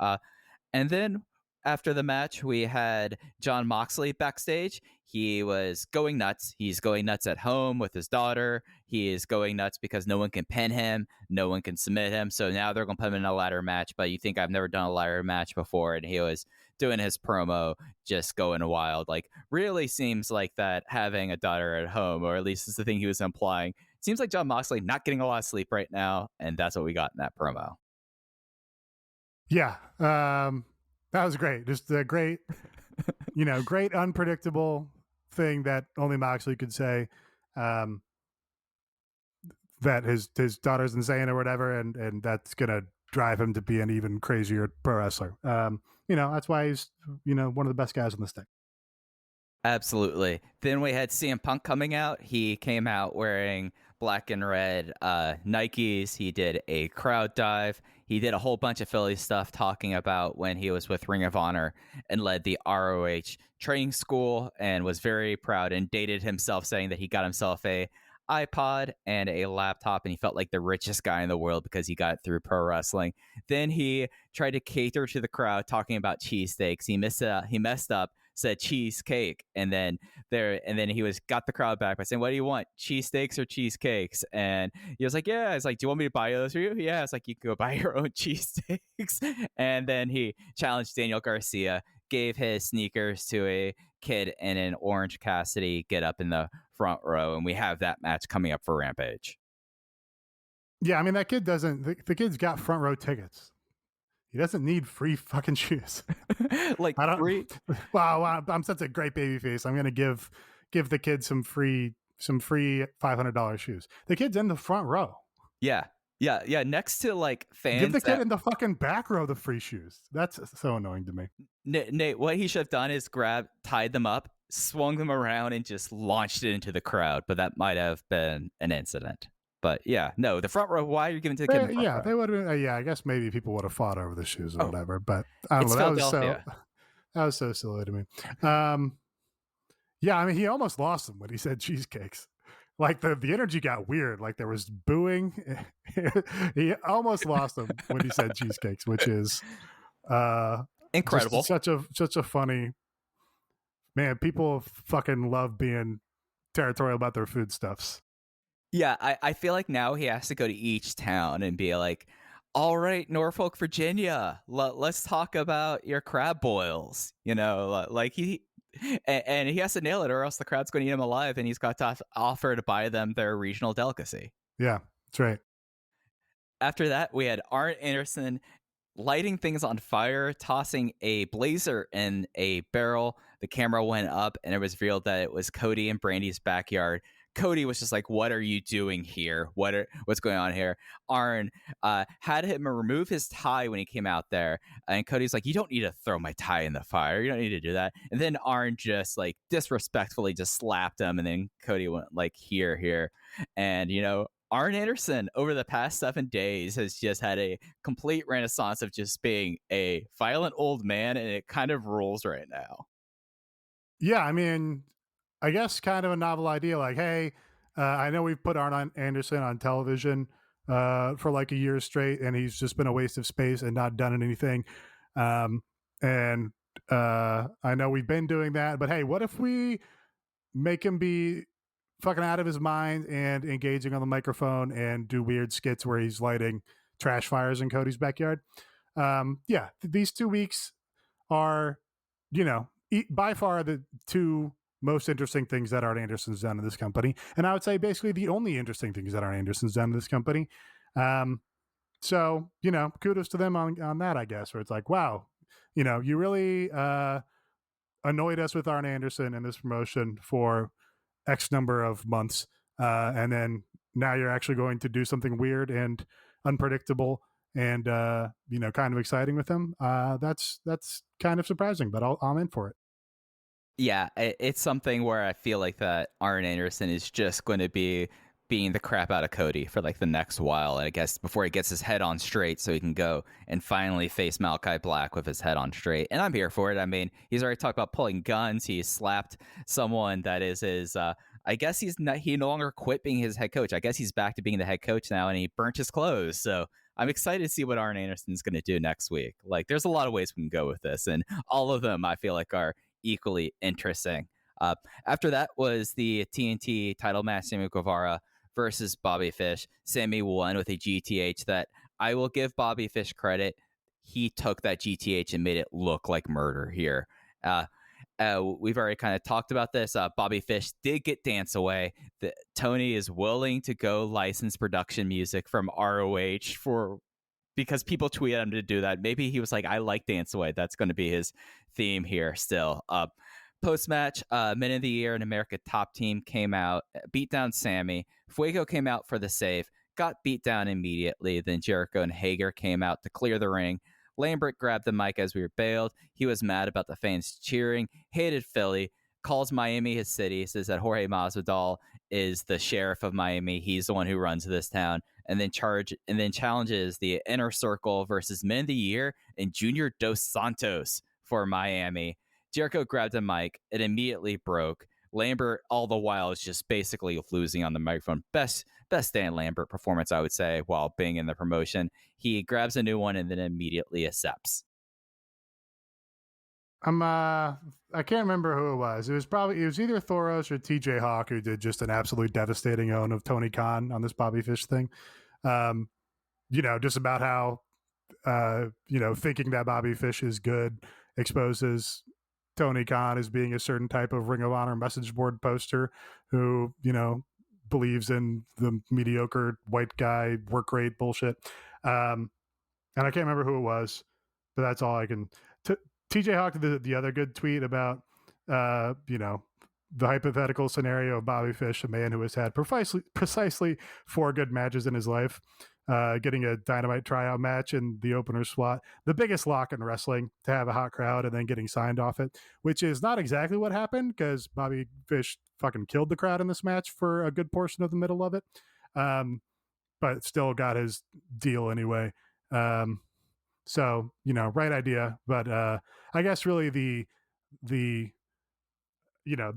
And then after the match, we had Jon Moxley backstage. He was going nuts. He's going nuts at home with his daughter. He is going nuts because no one can pin him. No one can submit him. So now they're going to put him in a ladder match. But you think I've never done a ladder match before. And he was doing his promo, just going wild. Like, really seems like that having a daughter at home, or at least is the thing he was implying. Seems like Jon Moxley not getting a lot of sleep right now. And that's what we got in that promo. Yeah. That was great. Just a great, great unpredictable thing that only Moxley could say, that his daughter's insane or whatever, and that's gonna drive him to be an even crazier pro wrestler. That's why he's one of the best guys on the stick. Absolutely. Then we had CM Punk coming out. He came out wearing black and red Nikes. He did a crowd dive. He did a whole bunch of Philly stuff, talking about when he was with Ring of Honor and led the ROH training school, and was very proud and dated himself, saying that he got himself a iPod and a laptop, and he felt like the richest guy in the world because he got it through pro wrestling. Then he tried to cater to the crowd, talking about cheesesteaks. He messed up, said cheesecake, and then he got the crowd back by saying, "What do you want, cheesesteaks or cheesecakes?" And he was like, "Yeah." It's like, "Do you want me to buy those for you?" "Yeah." It's like, "You can go buy your own cheesesteaks." And then he challenged Daniel Garcia, gave his sneakers to a kid in an Orange Cassidy get up in the front row, and we have that match coming up for Rampage. Yeah, I mean, that kid doesn't. The kid's got front row tickets. He doesn't need free fucking shoes. Like, I don't. free. Wow, I'm such a great baby face. I'm gonna give the kid some free $500 shoes. The kid's in the front row. Yeah. Next to like fans. Give the kid in the fucking back row the free shoes. That's so annoying to me. Nate, what he should have done is tied them up, swung them around, and just launched it into the crowd. But that might have been an incident. But yeah, no, the front row. Why are you giving to the kid? They would have been. I guess maybe people would have fought over the shoes or whatever. But I don't know. That was so silly to me. Yeah, I mean, he almost lost them when he said cheesecakes. Like the energy got weird. Like there was booing. He almost lost them when he said cheesecakes, which is incredible. Such a funny man. People fucking love being territorial about their foodstuffs. Yeah, I feel like now he has to go to each town and be like, "All right, Norfolk, Virginia, let's talk about your crab boils." Like and he has to nail it, or else the crowd's going to eat him alive, and he's got to offer to buy them their regional delicacy. Yeah, that's right. After that, we had Arn Anderson lighting things on fire, tossing a blazer in a barrel. The camera went up, and it was revealed that it was Cody and Brandy's backyard. Cody was just like, "What are you doing here? What's going on here?" Arn had him remove his tie when he came out there, and Cody's like, "You don't need to throw my tie in the fire. You don't need to do that." And then Arn just like disrespectfully just slapped him, and then Cody went like, "Here," and Arn Anderson over the past 7 days has just had a complete renaissance of just being a violent old man, and it kind of rules right now. Yeah, I mean, I guess kind of a novel idea. Like, hey, I know we've put Arn Anderson on television for like a year straight, and he's just been a waste of space and not done anything. And I know we've been doing that, but hey, what if we make him be fucking out of his mind and engaging on the microphone and do weird skits where he's lighting trash fires in Cody's backyard? Yeah, these 2 weeks are, by far the two most interesting things that Arn Anderson's done in this company. And I would say basically the only interesting things that Arn Anderson's done in this company. So, kudos to them on that, I guess, where it's like, wow, you really annoyed us with Arn Anderson and this promotion for X number of months. And then now you're actually going to do something weird and unpredictable and, kind of exciting with him. That's kind of surprising, but I'm in for it. Yeah, it's something where I feel like that Arn Anderson is just going to be beating the crap out of Cody for like the next while, I guess, before he gets his head on straight so he can go and finally face Malachi Black with his head on straight. And I'm here for it. I mean, he's already talked about pulling guns. He slapped someone that is his I guess he no longer quit being his head coach. I guess he's back to being the head coach now, and he burnt his clothes. So I'm excited to see what Arn Anderson's going to do next week. Like, there's a lot of ways we can go with this, and all of them I feel like are equally interesting. After that was the TNT title match, Sammy Guevara versus Bobby Fish. Sammy won with a GTH that I will give Bobby Fish credit. He took that GTH and made it look like murder here. We've already kind of talked about this. Bobby Fish did get Dance Away. Tony is willing to go license production music from ROH because people tweeted him to do that. Maybe he was like, I like Dance Away. That's going to be his theme here still. Post-match, Men of the Year and America Top Team came out, beat down Sammy. Fuego came out for the save, got beat down immediately. Then Jericho and Hager came out to clear the ring. Lambert grabbed the mic as we were bailed. He was mad about the fans cheering, hated Philly, calls Miami his city, says that Jorge Masvidal is the sheriff of Miami. He's the one who runs this town, and then challenges the Inner Circle versus Men of the Year and Junior Dos Santos for Miami. Jericho grabbed a mic. It immediately broke. Lambert, all the while, is just basically losing on the microphone. Best Dan Lambert performance, I would say, while being in the promotion. He grabs a new one and then immediately accepts. I can't remember who it was. It was either Thoros or TJ Hawk who did just an absolute devastating own of Tony Khan on this Bobby Fish thing. Just about how thinking that Bobby Fish is good exposes Tony Khan as being a certain type of Ring of Honor message board poster who, believes in the mediocre white guy work rate bullshit. And I can't remember who it was, but that's all I can. TJ Hawk did the other good tweet about, the hypothetical scenario of Bobby Fish, a man who has had precisely 4 good matches in his life, getting a Dynamite tryout match in the opener slot, the biggest lock in wrestling to have a hot crowd, and then getting signed off it, which is not exactly what happened because Bobby Fish fucking killed the crowd in this match for a good portion of the middle of it, but still got his deal anyway. So, right idea, but I guess really the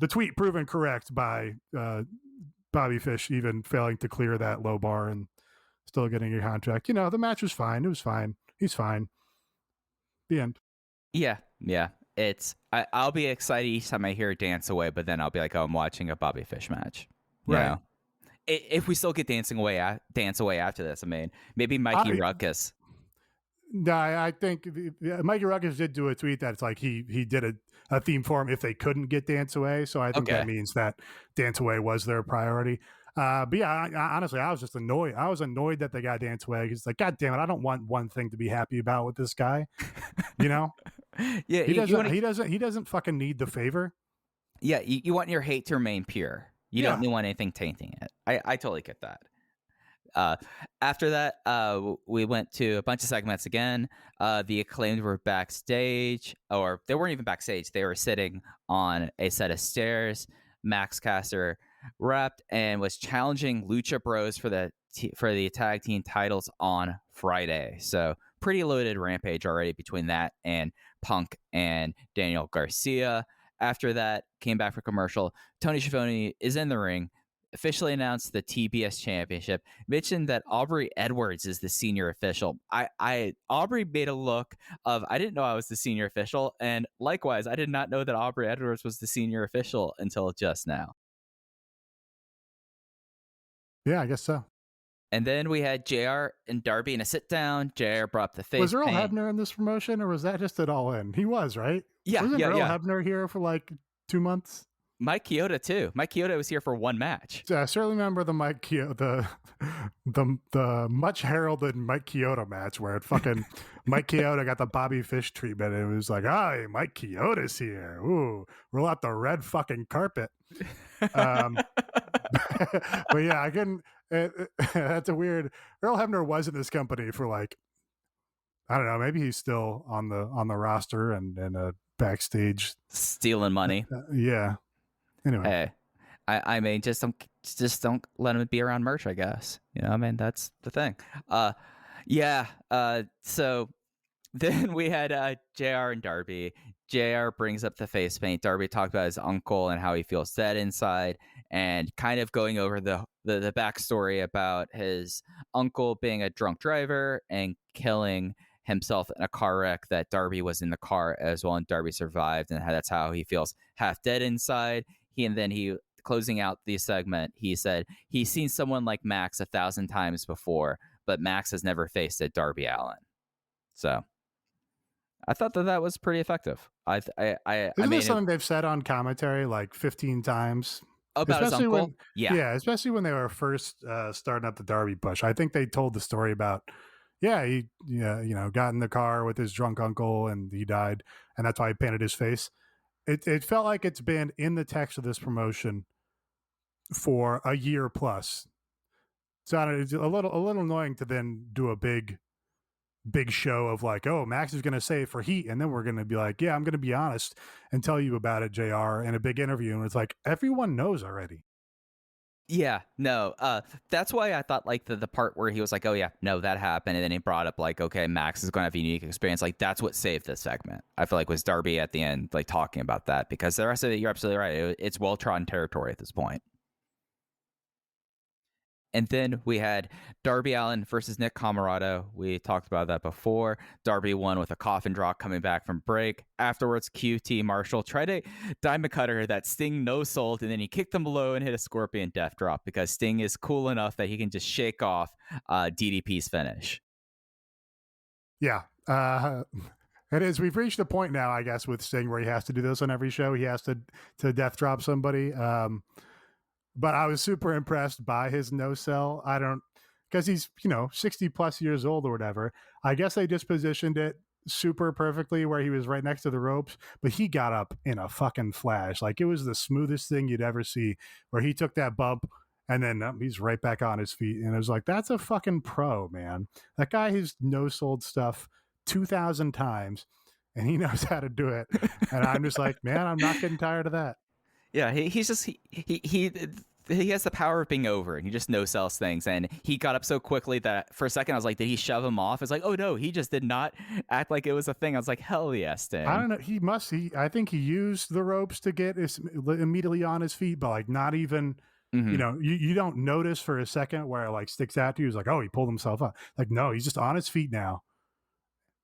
tweet proven correct by Bobby Fish even failing to clear that low bar and still getting a contract. The match was fine. It was fine. He's fine. The end. Yeah. I'll be excited each time I hear Dance Away, but then I'll be like, oh, I'm watching a Bobby Fish match. Right. If we still get Dance Away after this, I mean, maybe Mikey Ruckus. No, I think Mikey Ruckus did do a tweet that's like he did a theme for him if they couldn't get Dance Away. So I think that means that Dance Away was their priority. But yeah, honestly, I was just annoyed. I was annoyed that they got Dance Away. He's like, God damn it, I don't want one thing to be happy about with this guy. Yeah, he doesn't fucking need the favor. Yeah, you want your hate to remain pure. You don't want anything tainting it. I totally get that. After that, we went to a bunch of segments again. The Acclaimed were backstage, or they weren't even backstage. They were sitting on a set of stairs. Max Caster rapped and was challenging Lucha Bros for the tag team titles on Friday. So pretty loaded Rampage already between that and Punk and Daniel Garcia. After that, came back for commercial. Tony Schiavone is in the ring, officially announced the TBS championship, mentioned that Aubrey Edwards is the senior official. Aubrey made a look of, I didn't know I was the senior official. And likewise, I did not know that Aubrey Edwards was the senior official until just now. Yeah, I guess so. And then we had JR and Darby in a sit down. JR brought up the face. Was Earl Hebner in this promotion, or was that just it all in? He was, right? Yeah. Wasn't Earl Hebner here for like 2 months? Mike Chioda too. Mike Chioda was here for one match. I certainly remember the Mike Chioda, the much heralded Mike Chioda match where it fucking Mike Chioda got the Bobby Fish treatment. And it was like, hey, Mike Chioda's here. Ooh, roll out the red fucking carpet. But yeah, I couldn't. That's a weird. Earl Hebner was in this company for like, I don't know. Maybe he's still on the roster and a backstage stealing money. Yeah. Anyway. Hey, I mean, just don't let him be around merch, I guess. I mean, that's the thing. Yeah. So then we had JR and Darby. JR brings up the face paint. Darby talked about his uncle and how he feels dead inside, and kind of going over the backstory about his uncle being a drunk driver and killing himself in a car wreck that Darby was in the car as well, and Darby survived, and that's how he feels half dead inside. He closing out the segment, he said he's seen someone like Max 1,000 times before, but Max has never faced a Darby Allin. So I thought that was pretty effective. Isn't this something they've said on commentary like 15 times? About especially his uncle? Yeah, especially when they were first starting up the Darby push. I think they told the story about, he got in the car with his drunk uncle and he died, and that's why he painted his face. It felt like it's been in the text of this promotion for a year plus. So it's a little annoying to then do a big show of like, oh, Max is going to say for heat, and then we're going to be like, yeah, I'm going to be honest and tell you about it, JR, in a big interview. And it's like, everyone knows already. Yeah, no, that's why I thought like the part where he was like, oh yeah, no, that happened, and then he brought up like, okay, Max is going to have a unique experience. Like that's what saved this segment. I feel like was Darby at the end, like talking about that, because the rest of it, you're absolutely right. It's well-trodden territory at this point. And then we had Darby Allin versus Nick Comoroto. We talked about that before. Darby won with a coffin drop coming back from break. Afterwards, QT Marshall tried a diamond cutter that Sting no-sold, and then he kicked him low and hit a scorpion death drop because Sting is cool enough that he can just shake off DDP's finish. Yeah. It is. We've reached a point now, I guess, with Sting where he has to do this on every show. He has to death drop somebody. But I was super impressed by his no-sell. Because he's, 60 plus years old or whatever. I guess they just positioned it super perfectly where he was right next to the ropes, but he got up in a fucking flash. Like it was the smoothest thing you'd ever see, where he took that bump and then he's right back on his feet. And it was like, that's a fucking pro, man. That guy has no-sold stuff 2,000 times and he knows how to do it. And I'm just like, man, I'm not getting tired of that. Yeah, he has the power of being over, and he just no-sells things. And he got up so quickly that for a second I was like, did he shove him off? It's like, oh no, he just did not act like it was a thing. I was like, hell yes, Sting. I don't know. I think he used the ropes to get immediately on his feet, but like not even, you don't notice for a second where it like sticks out to you. It's like, oh, he pulled himself up. Like, no, he's just on his feet now.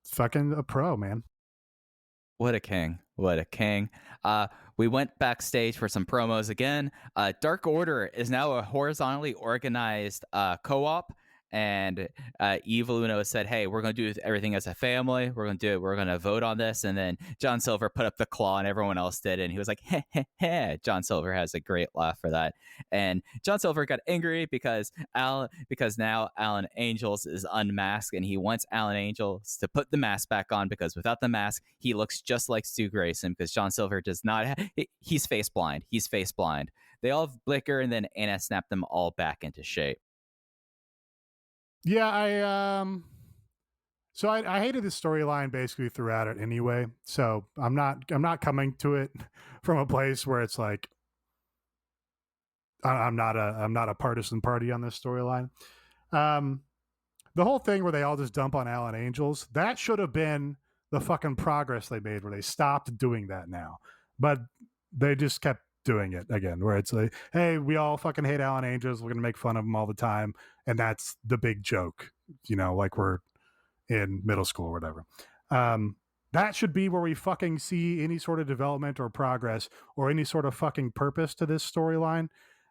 Fucking a pro, man. What a king. We went backstage for some promos again. Dark Order is now a horizontally organized co-op. And Evil Uno said, hey, we're going to do everything as a family. We're going to do it. We're going to vote on this. And then John Silver put up the claw and everyone else did. And he was like, heh, heh, heh. John Silver has a great laugh for that. And John Silver got angry because now Alan Angels is unmasked. And he wants Alan Angels to put the mask back on, because without the mask, he looks just like Stu Grayson, because John Silver does not. He's face blind. They all flicker, and then Anna snapped them all back into shape. Yeah, I hated the storyline basically throughout it anyway. So I'm not coming to it from a place where it's like I'm not a partisan party on this storyline. The whole thing where they all just dump on Alan Angels, that should have been the fucking progress they made, where they stopped doing that now. But they just kept doing it again, where it's like, hey, we all fucking hate Alan Angels, we're gonna make fun of him all the time, and that's the big joke, like we're in middle school or whatever. That should be where we fucking see any sort of development or progress or any sort of fucking purpose to this storyline.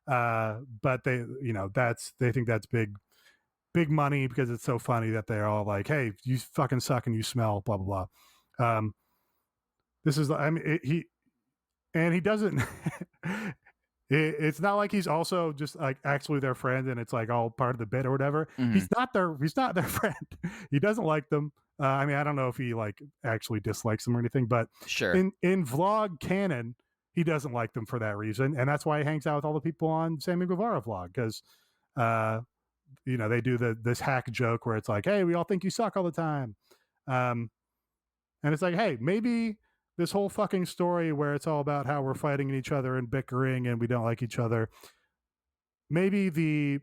But they think that's big money because it's so funny that they're all like, hey, you fucking suck and you smell, blah blah blah. This is, I mean, he doesn't. It's not like he's also just like actually their friend and it's like all part of the bit or whatever. Mm-hmm. He's not their friend. He doesn't like them. I mean, I don't know if he like actually dislikes them or anything, but sure. In vlog canon, he doesn't like them for that reason, and that's why he hangs out with all the people on Sammy Guevara vlog, because they do this hack joke where it's like, hey, we all think you suck all the time, and it's like, hey, maybe this whole fucking story where it's all about how we're fighting each other and bickering and we don't like each other. Maybe the,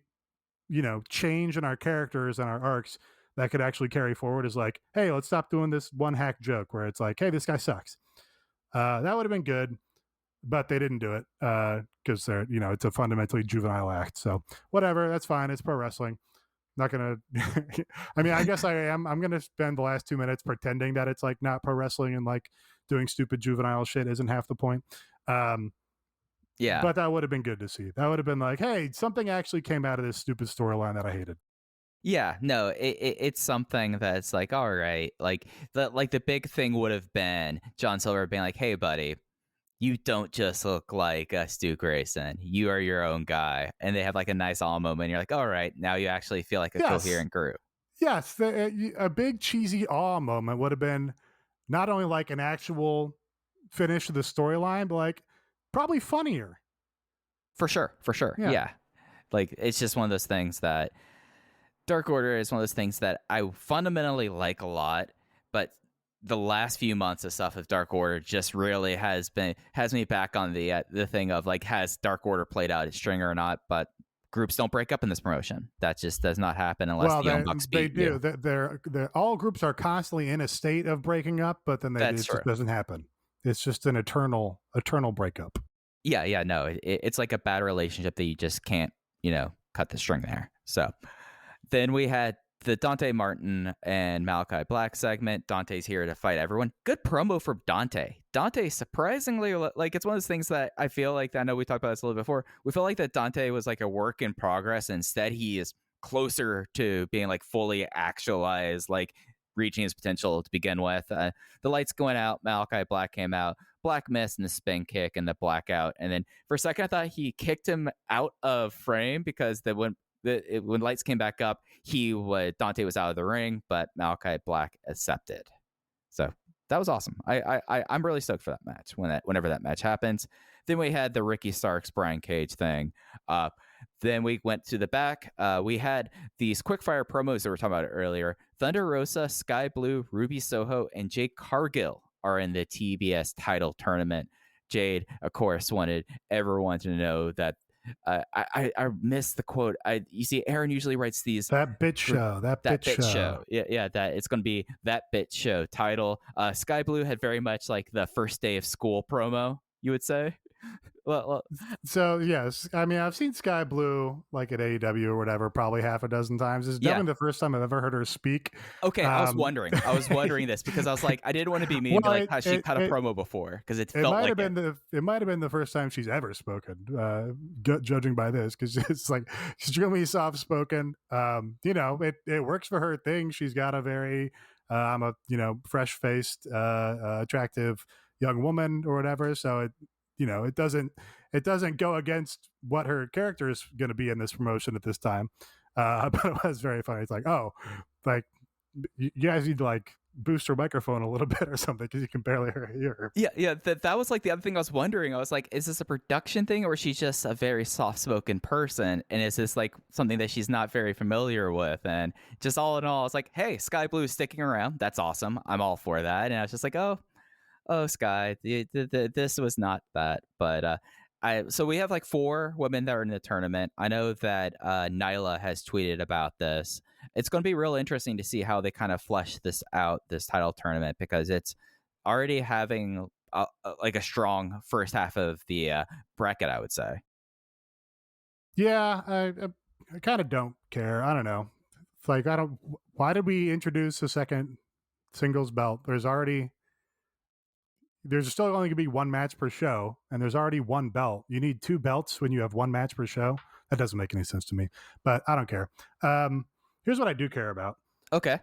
change in our characters and our arcs that could actually carry forward is like, hey, let's stop doing this one hack joke where it's like, hey, this guy sucks. That would have been good, but they didn't do it because they're, it's a fundamentally juvenile act. So whatever, that's fine. It's pro wrestling. Not gonna. I mean, I guess I am. I'm gonna spend the last 2 minutes pretending that it's like not pro wrestling and like doing stupid juvenile shit isn't half the point. Yeah, but that would have been good to see. That would have been like, hey, something actually came out of this stupid storyline that I hated. Yeah, no, it's something that's like, all right, like the big thing would have been John Silver being like, hey, buddy, you don't just look like Stu Grayson. You are your own guy. And they have like a nice all moment. You're like, all right, now you actually feel like a coherent group. Yes, a big cheesy awe moment would have been not only like an actual finish to the storyline, but like probably funnier. For sure. Yeah. Like, it's just one of those things that Dark Order is one of those things that I fundamentally like a lot, but the last few months of stuff with Dark Order just really has me back on the thing of like, has Dark Order played out its stringer or not? But groups don't break up in this promotion. That just does not happen unless the Young Bucks beat you. They do. They're all groups are constantly in a state of breaking up, but then it just doesn't happen. It's just an eternal breakup. Yeah, no, it's like a bad relationship that you just can't, cut the string there. So then we had the Dante Martin and Malachi Black segment. Dante's here to fight everyone. Good promo for Dante. Dante, surprisingly, like, it's one of those things that I feel like, I know we talked about this a little bit before, we feel like that Dante was like a work in progress. Instead, he is closer to being like fully actualized, like reaching his potential to begin with. The lights going out, Malachi Black came out. Black missed in the spin kick and the blackout. And then for a second, I thought he kicked him out of frame because when lights came back up, Dante was out of the ring, but Malachi Black accepted. So that was awesome. I'm really stoked for that match whenever that match happens. Then we had the Ricky Starks Brian Cage thing. Then we went to the back. We had these quickfire promos that we were talking about earlier. Thunder Rosa, Sky Blue, Ruby Soho, and Jade Cargill are in the TBS title tournament. Jade, of course, wanted everyone to know that I missed the quote. You see, Aaron usually writes these that bit show. Yeah, that it's going to be that bit show title. Sky Blue had very much like the first day of school promo, you would say. Well, so yes, I mean, I've seen Sky Blue like at AEW or whatever probably half a dozen times. It's definitely the first time I've ever heard her speak. Okay, I was wondering this because I was I didn't want to be mean, but has she cut a promo before? Because it might have been the first time she's ever spoken, judging by this, because it's like extremely soft spoken. It works for her thing. She's got a very I'm a fresh faced attractive young woman or whatever, so it doesn't go against what her character is going to be in this promotion at this time. But it was very funny. It's like, oh, like you guys need to like boost her microphone a little bit or something because you can barely hear her. Yeah. That was like the other thing I was wondering. I was like, is this a production thing or is she just a very soft-spoken person? And is this like something that she's not very familiar with? And just all in all, I was like, hey, Sky Blue is sticking around. That's awesome. I'm all for that. And I was just like, oh, Sky, this was not that. But so we have like 4 women that are in the tournament. I know that Nyla has tweeted about this. It's going to be real interesting to see how they kind of flesh this out, this title tournament, because it's already having like a strong first half of the bracket, I would say. Yeah, I kind of don't care. I don't know. It's like, why did we introduce a second singles belt? There's still only going to be 1 match per show, and there's already 1 belt. You need 2 belts when you have 1 match per show. That doesn't make any sense to me, but I don't care. Here's what I do care about. Okay.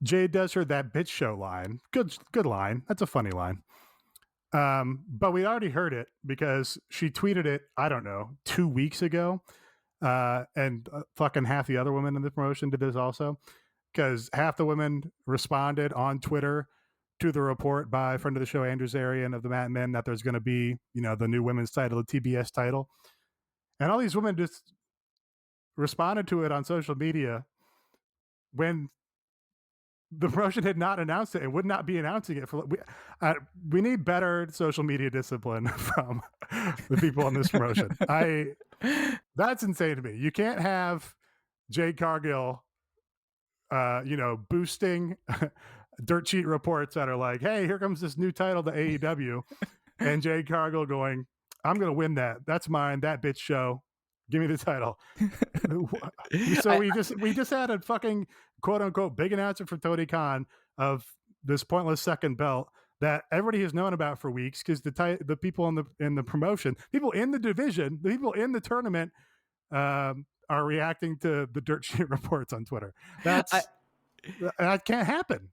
Jade does her that bitch show line. Good line. That's a funny line. But we already heard it because she tweeted it, I don't know, 2 weeks ago. And fucking half the other women in the promotion did this also, because half the women responded on Twitter to the report by friend of the show Andrew Zarian of the Matt Men that there's going to be, the new women's title, the TBS title. And all these women just responded to it on social media when the promotion had not announced it and would not be announcing it for. We need better social media discipline from the people on this promotion. That's insane to me. You can't have Jade Cargill, boosting dirt sheet reports that are like, "Hey, here comes this new title to AEW," and Jade Cargill going, "I'm going to win that. That's mine. That bitch show. Give me the title." So we just had a fucking quote unquote big announcement from Tony Khan of this pointless second belt that everybody has known about for weeks, because the people in the promotion, people in the division, the people in the tournament are reacting to the dirt sheet reports on Twitter. That can't happen.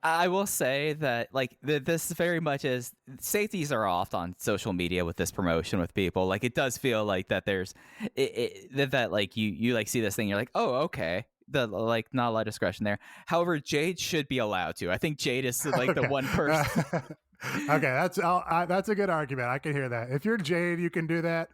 I will say that this very much is, safeties are off on social media with this promotion with people. Like, it does feel like that there's that like you like see this thing, you're like, oh, okay, not a lot of discretion there. However, Jade should be allowed to. I think Jade is like the one person. Okay, that's a good argument. I can hear that. If you're Jade, you can do that.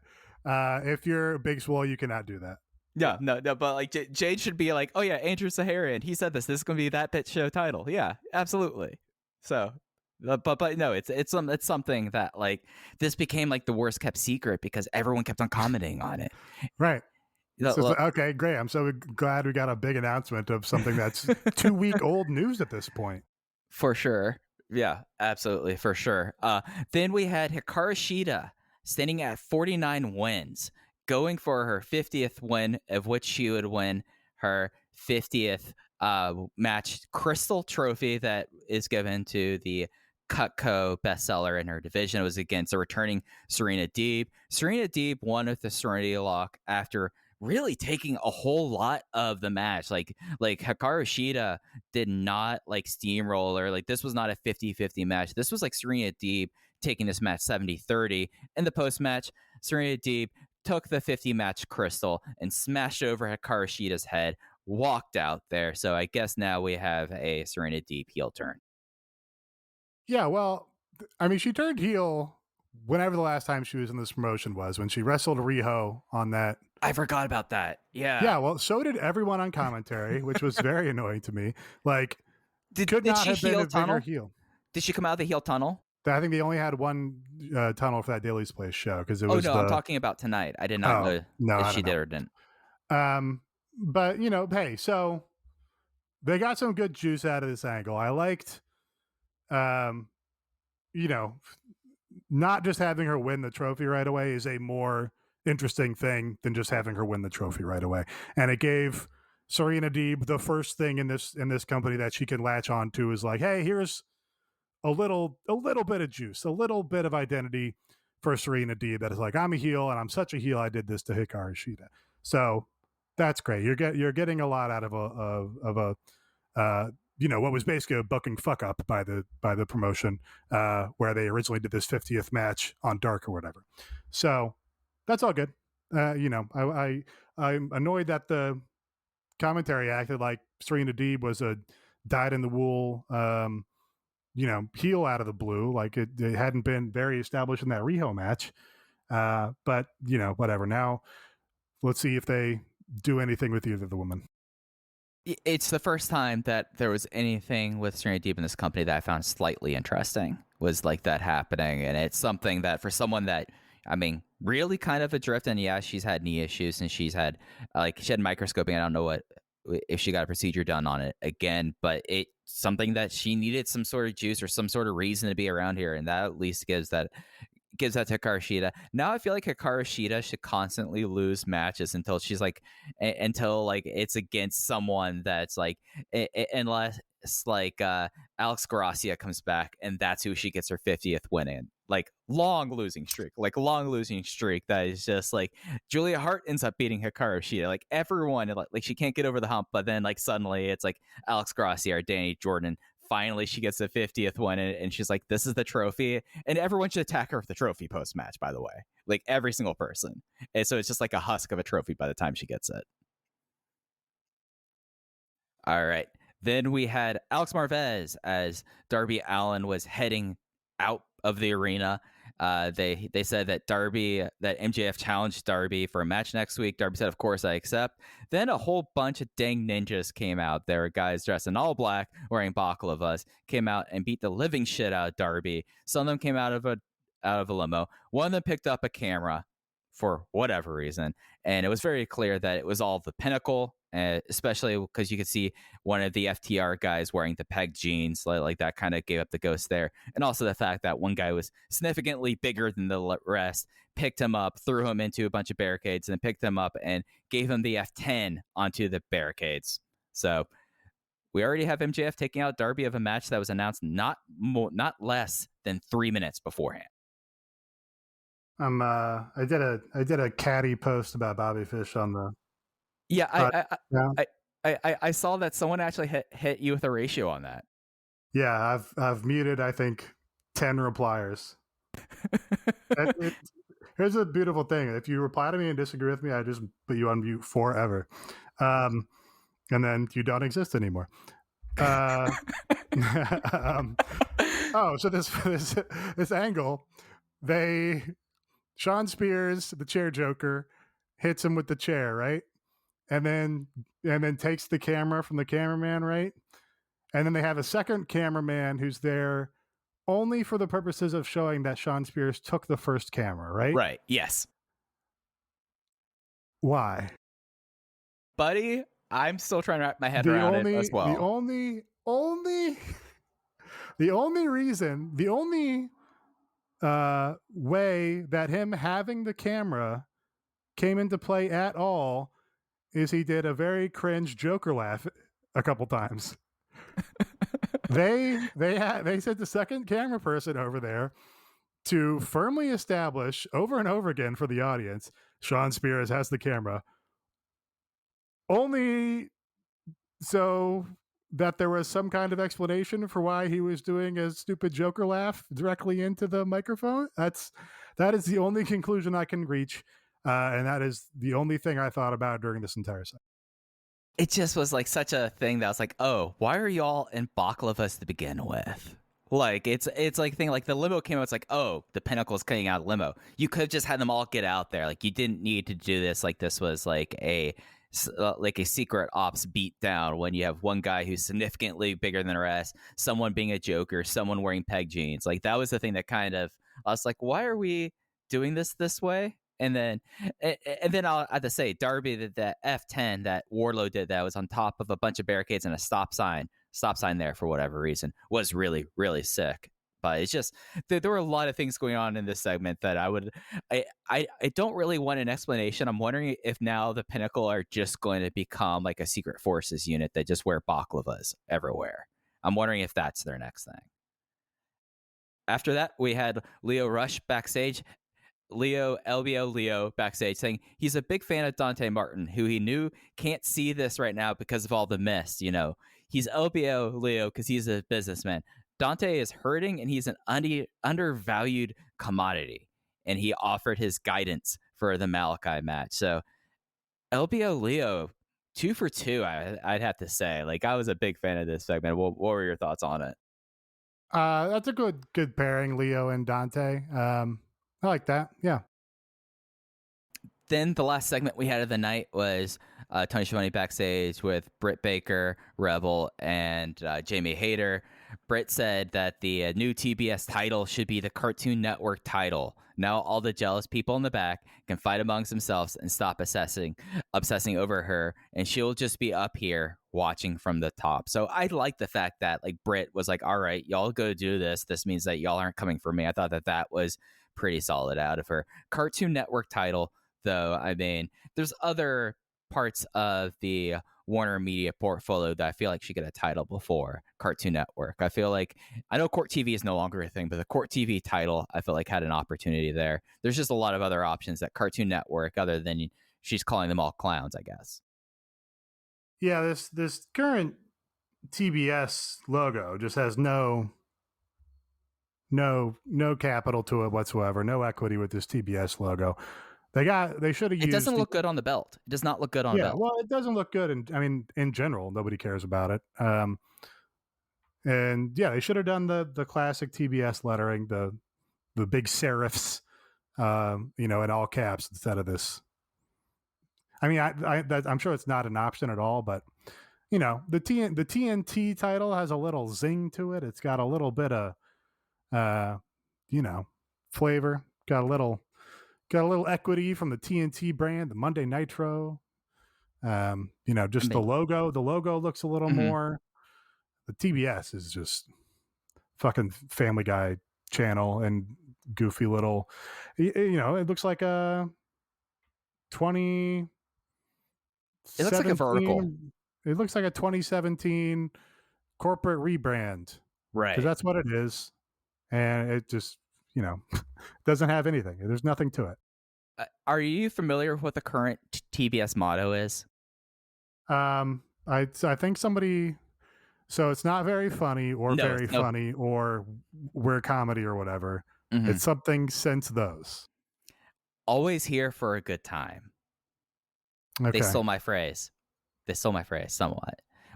If you're Big Swole, you cannot do that. No, but like Jade should be like, oh yeah, Andrew Saharian, he said this is going to be that bitch show title. Yeah, absolutely. So, but no, it's something that like this became like the worst kept secret because everyone kept on commenting on it. Right. Okay, great. I'm so glad we got a big announcement of something that's 2-week old news at this point. For sure. Yeah, absolutely. For sure. Then we had Hikaru Shida standing at 49 wins, going for her 50th win, of which she would win her 50th match Crystal Trophy that is given to the Cutco bestseller in her division. It was against a returning Serena Deeb. Serena Deeb won with the Serenity Lock after really taking a whole lot of the match. Like Hikaru Shida did not like steamroller. Like, this was not a 50-50 match. This was like Serena Deeb taking this match 70-30. In the post-match, Serena Deeb took the 50-match Crystal and smashed over Hikaru Shida's head, walked out there. So I guess now we have a Serena Deeb heel turn. Yeah, well, I mean, she turned heel whenever the last time she was in this promotion was, when she wrestled Riho on that. I forgot about that. Yeah. Yeah, well, so did everyone on commentary, which was very annoying to me. Like, could not have been a bigger heel. Did she come out of the heel tunnel? I think they only had one tunnel for that Daily's Place show, because it was. I'm talking about tonight. I did not know if she did or didn't. But hey, so they got some good juice out of this angle. I liked, not just having her win the trophy right away is a more interesting thing than just having her win the trophy right away, and it gave Serena Deeb the first thing in this company that she can latch on to, is like, hey, here's a little bit of juice, a little bit of identity for Serena Deeb that is like, I'm a heel and I'm such a heel, I did this to Hikaru Shida. So that's great. You're getting a lot out of a what was basically a booking fuck up by the promotion, where they originally did this 50th match on Dark or whatever. So that's all good. I'm annoyed that the commentary acted like Serena Deeb was a dyed in the wool heel out of the blue, like it hadn't been very established in that Riho match. But whatever. Now let's see if they do anything with either of the women. It's the first time that there was anything with Serena Deeb in this company that I found slightly interesting, was like that happening. And it's something that for someone that, I mean, really kind of adrift, and yeah, she's had knee issues and she had microscoping. I don't know if she got a procedure done on it again, but it's something that she needed some sort of juice or some sort of reason to be around here. And that at least gives that to Hikaru Shida. Now I feel like Hikaru Shida should constantly lose matches until she's like, until like it's against someone that's like, unless like Alex Gracia comes back and that's who she gets her 50th win in. Like long losing streak that is just like Julia Hart ends up beating Hikaru Shida. Like everyone, like she can't get over the hump, but then like suddenly it's like Alex Gracia or Danny Jordan. Finally, she gets the 50th one, and she's like, this is the trophy. And everyone should attack her with the trophy post-match, by the way. Like, every single person. And so it's just like a husk of a trophy by the time she gets it. All right. Then we had Alex Marvez as Darby Allin was heading out of the arena They said that MJF challenged Darby for a match next week. Darby said, "Of course, I accept." Then a whole bunch of dang ninjas came out. There were guys dressed in all black, wearing baklavas, came out and beat the living shit out of Darby. Some of them came out of a limo. One of them picked up a camera for whatever reason, and it was very clear that it was all the Pinnacle, especially because you could see one of the FTR guys wearing the peg jeans, like that kind of gave up the ghost there. And also the fact that one guy was significantly bigger than the rest, picked him up, threw him into a bunch of barricades, and then picked him up and gave him the F10 onto the barricades. So we already have MJF taking out Darby of a match that was announced not less than 3 minutes beforehand. I did a catty post about Bobby Fish on the. Yeah, I saw that someone actually hit you with a ratio on that. Yeah, I've muted, I think, 10 repliers. Here's a beautiful thing. If you reply to me and disagree with me, I just put you on mute forever. And then you don't exist anymore. So this angle, Sean Spears, the chair joker, hits him with the chair, right? And then takes the camera from the cameraman, right? And then they have a second cameraman who's there only for the purposes of showing that Sean Spears took the first camera, right? Right, yes. Why? Buddy, I'm still trying to wrap my head around it as well. The only reason, the only way that him having the camera came into play at all is he did a very cringe Joker laugh a couple times. They sent the second camera person over there to firmly establish over and over again for the audience, Sean Spears has the camera. Only so that there was some kind of explanation for why he was doing a stupid Joker laugh directly into the microphone. That is the only conclusion I can reach. And that is the only thing I thought about during this entire segment. It just was like such a thing that I was like, oh, why are y'all in baklavas to begin with? Like, it's like thing like the limo came out. It's like, oh, the Pinnacle's coming out of limo. You could have just had them all get out there. Like, you didn't need to do this. Like, this was like a secret ops beat down when you have one guy who's significantly bigger than the rest, someone being a joker, someone wearing peg jeans. Like, that was the thing that kind of, I was like, why are we doing this way? And then I'll have to say, Darby did that F10 that Wardlow did that was on top of a bunch of barricades and a stop sign there for whatever reason was really, really sick. But it's just, there were a lot of things going on in this segment that I don't really want an explanation. I'm wondering if now the Pinnacle are just going to become like a secret forces unit that just wear baklavas everywhere. I'm wondering if that's their next thing. After that, we had Lio Rush backstage. LBO Leo backstage saying he's a big fan of Dante Martin, who he knew can't see this right now because of all the mist. You know, he's LBO Leo because he's a businessman. Dante is hurting and he's an undervalued commodity, and he offered his guidance for the Malachi match. So LBO Leo, 2 for 2, I'd have to say. Like, I was a big fan of this segment. What were your thoughts on it? That's a good pairing, Leo and Dante. I like that. Yeah. Then the last segment we had of the night was Tony Schiavone backstage with Britt Baker, Rebel, and Jamie Hayter. Britt said that the new TBS title should be the Cartoon Network title. Now all the jealous people in the back can fight amongst themselves and stop obsessing over her, and she'll just be up here watching from the top. So I like the fact that like Britt was like, all right, y'all go do this. This means that y'all aren't coming for me. I thought that was pretty solid out of her. Cartoon Network title, though, I mean, there's other parts of the Warner Media portfolio that I feel like should get a title before Cartoon Network. I feel like, I know Court TV is no longer a thing, but the Court TV title, I feel like had an opportunity there. There's just a lot of other options that Cartoon Network, other than she's calling them all clowns, I guess. Yeah, this current TBS logo just has no capital to it whatsoever. No equity with this TBS logo. They should have used. It doesn't look good on the belt. It does not look good on the belt. Well, it doesn't look good, and I mean, in general, nobody cares about it. And yeah, they should have done the classic TBS lettering, the the big serifs, in all caps instead of this. I mean, I'm sure it's not an option at all, but the TNT title has a little zing to it. It's got a little bit of, flavor. Got a little equity from the TNT brand, the Monday Nitro. Just the logo. The logo looks a little more. The TBS is just fucking Family Guy channel and goofy little. It looks like a 20. It looks like a vertical. It looks like a 2017 corporate rebrand, right? Because that's what it is, and it just doesn't have anything. There's nothing to it. Are you familiar with what the current TBS motto is? I think somebody. So it's not very funny or very funny or we're comedy or whatever. Mm-hmm. It's something since those. Always here for a good time. Okay. They stole my phrase somewhat.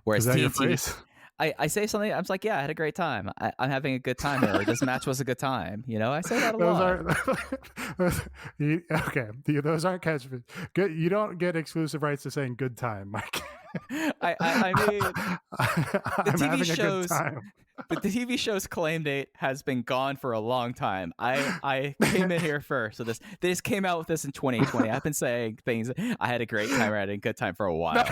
Whereas is that your phrase? I say something, I'm like, yeah, I had a great time. I'm having a good time there. This match was a good time. I say that a lot. Okay. Those aren't catchphrases. Good. You don't get exclusive rights to saying good time, Mike. I mean, the TV shows, but the TV show's claim date has been gone for a long time. I came in here first, so they just came out with this in 2020. I've been saying things. I had a great time. I had a good time for a while.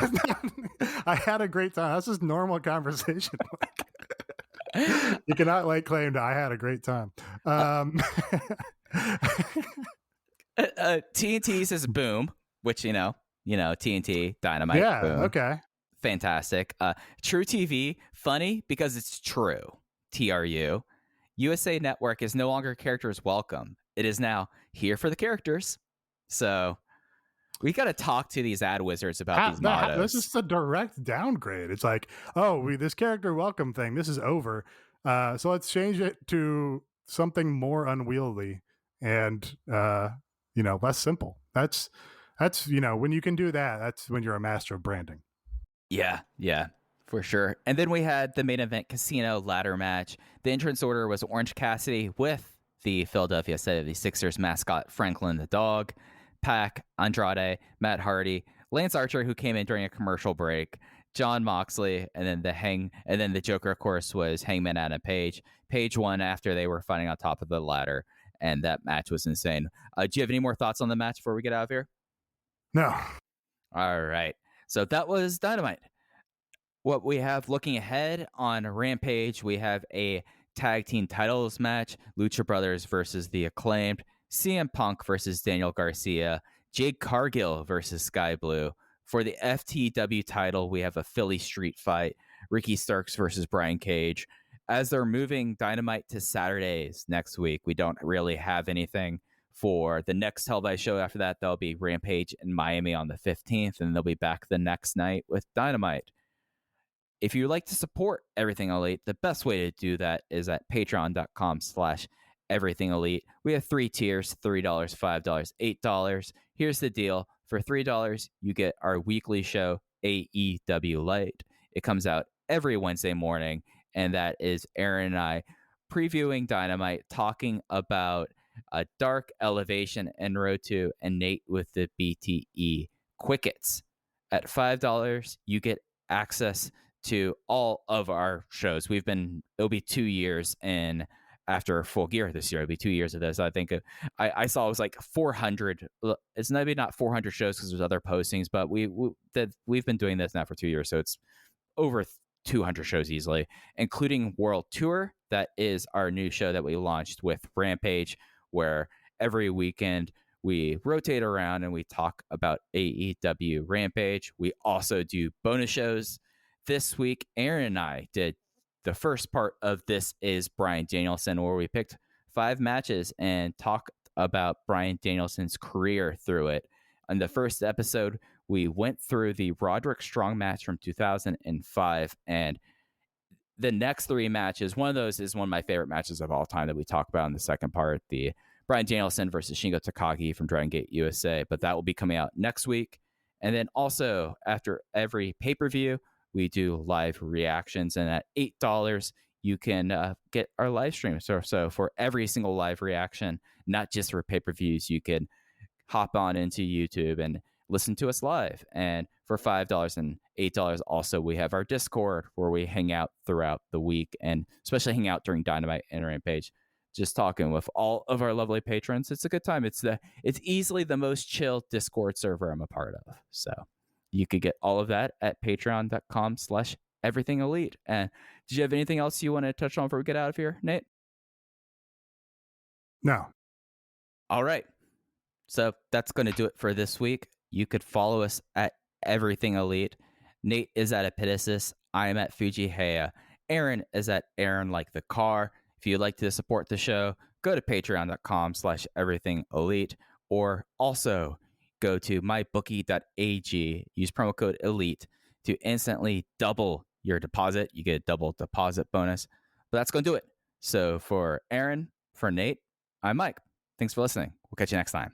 I had a great time. That's just normal conversation. You cannot claim that I had a great time. TNT says boom, which TNT Dynamite. Yeah. Boom. Okay. Fantastic. True TV, funny because it's true. TRU. USA Network is no longer characters welcome. It is now here for the characters. So we got to talk to these ad wizards about these mottos. This is a direct downgrade. It's like, this character welcome thing, this is over. So let's change it to something more unwieldy and less simple. That's when you can do that, that's when you're a master of branding. Yeah, for sure. And then we had the main event casino ladder match. The entrance order was Orange Cassidy with the Philadelphia 76ers mascot Franklin the dog, Pac, Andrade, Matt Hardy, Lance Archer, who came in during a commercial break, John Moxley, and then the Joker, of course, was Hangman Adam Page. Page won after they were fighting on top of the ladder, and that match was insane. Do you have any more thoughts on the match before we get out of here? No. All right. So that was Dynamite. What we have looking ahead on Rampage, we have a tag team titles match, Lucha Brothers versus The Acclaimed, CM Punk versus Daniel Garcia, Jade Cargill versus Sky Blue. For the FTW title, we have a Philly street fight, Ricky Starks versus Brian Cage. As they're moving Dynamite to Saturdays next week, we don't really have anything for the next televised show. After that, there'll be Rampage in Miami on the 15th, and they'll be back the next night with Dynamite. If you'd like to support Everything Elite, the best way to do that is at patreon.com/Everything Elite. We have 3 tiers, $3, $5, $8. Here's the deal. For $3, you get our weekly show, AEW Light. It comes out every Wednesday morning, and that is Aaron and I previewing Dynamite, talking about Dark, Elevation, and Road 2, and Nate with the BTE Quickets. At $5, you get access to all of our shows. It'll be 2 years in after Full Gear this year. It'll be 2 years of this. I think I saw it was like 400. It's maybe not 400 shows because there's other postings, but we've been doing this now for 2 years, so it's over 200 shows easily, including World Tour. That is our new show that we launched with Rampage, where every weekend we rotate around and we talk about AEW Rampage. We also do bonus shows. This week, Aaron and I did the first part of This Is Bryan Danielson, where we picked 5 matches and talked about Bryan Danielson's career through it. On the first episode, we went through the Roderick Strong match from 2005, and the next 3 matches, one of those is one of my favorite matches of all time that we talk about in the second part, the Bryan Danielson versus Shingo Takagi from Dragon Gate USA, but that will be coming out next week. And then also, after every pay-per-view, we do live reactions, and at $8, you can get our live stream. So for every single live reaction, not just for pay-per-views, you can hop on into YouTube and listen to us live. And for $5 and $8 also, we have our Discord where we hang out throughout the week, and especially hang out during Dynamite and Rampage, just talking with all of our lovely patrons. It's a good time. It's easily the most chill Discord server I'm a part of. So you could get all of that at patreon.com/everythingelite. And did you have anything else you want to touch on before we get out of here, Nate? No. All right. So that's going to do it for this week. You could follow us at Everything Elite. Nate is at Epitasis. I am at Fuji Heya. Aaron is at Aaron Like the Car. If you'd like to support the show, go to patreon.com/everythingelite, or also go to mybookie.ag. Use promo code ELITE to instantly double your deposit. You get a double deposit bonus. But that's going to do it. So for Aaron, for Nate, I'm Mike. Thanks for listening. We'll catch you next time.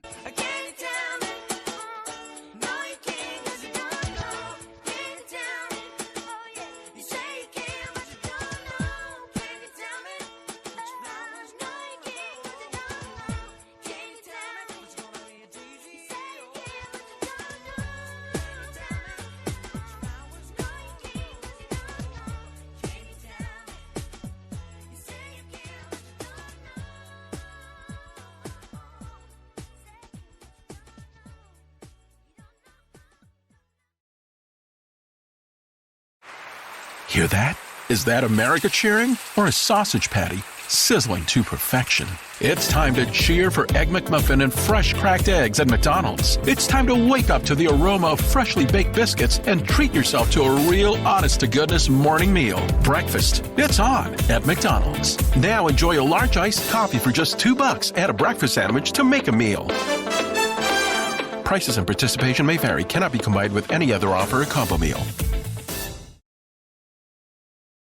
Hear that? Is that America cheering or a sausage patty sizzling to perfection? It's time to cheer for Egg McMuffin and fresh cracked eggs at McDonald's. It's time to wake up to the aroma of freshly baked biscuits and treat yourself to a real honest-to-goodness morning meal. Breakfast, it's on at McDonald's. Now enjoy a large iced coffee for just $2 and a breakfast sandwich to make a meal. Prices and participation may vary. Cannot be combined with any other offer or combo meal.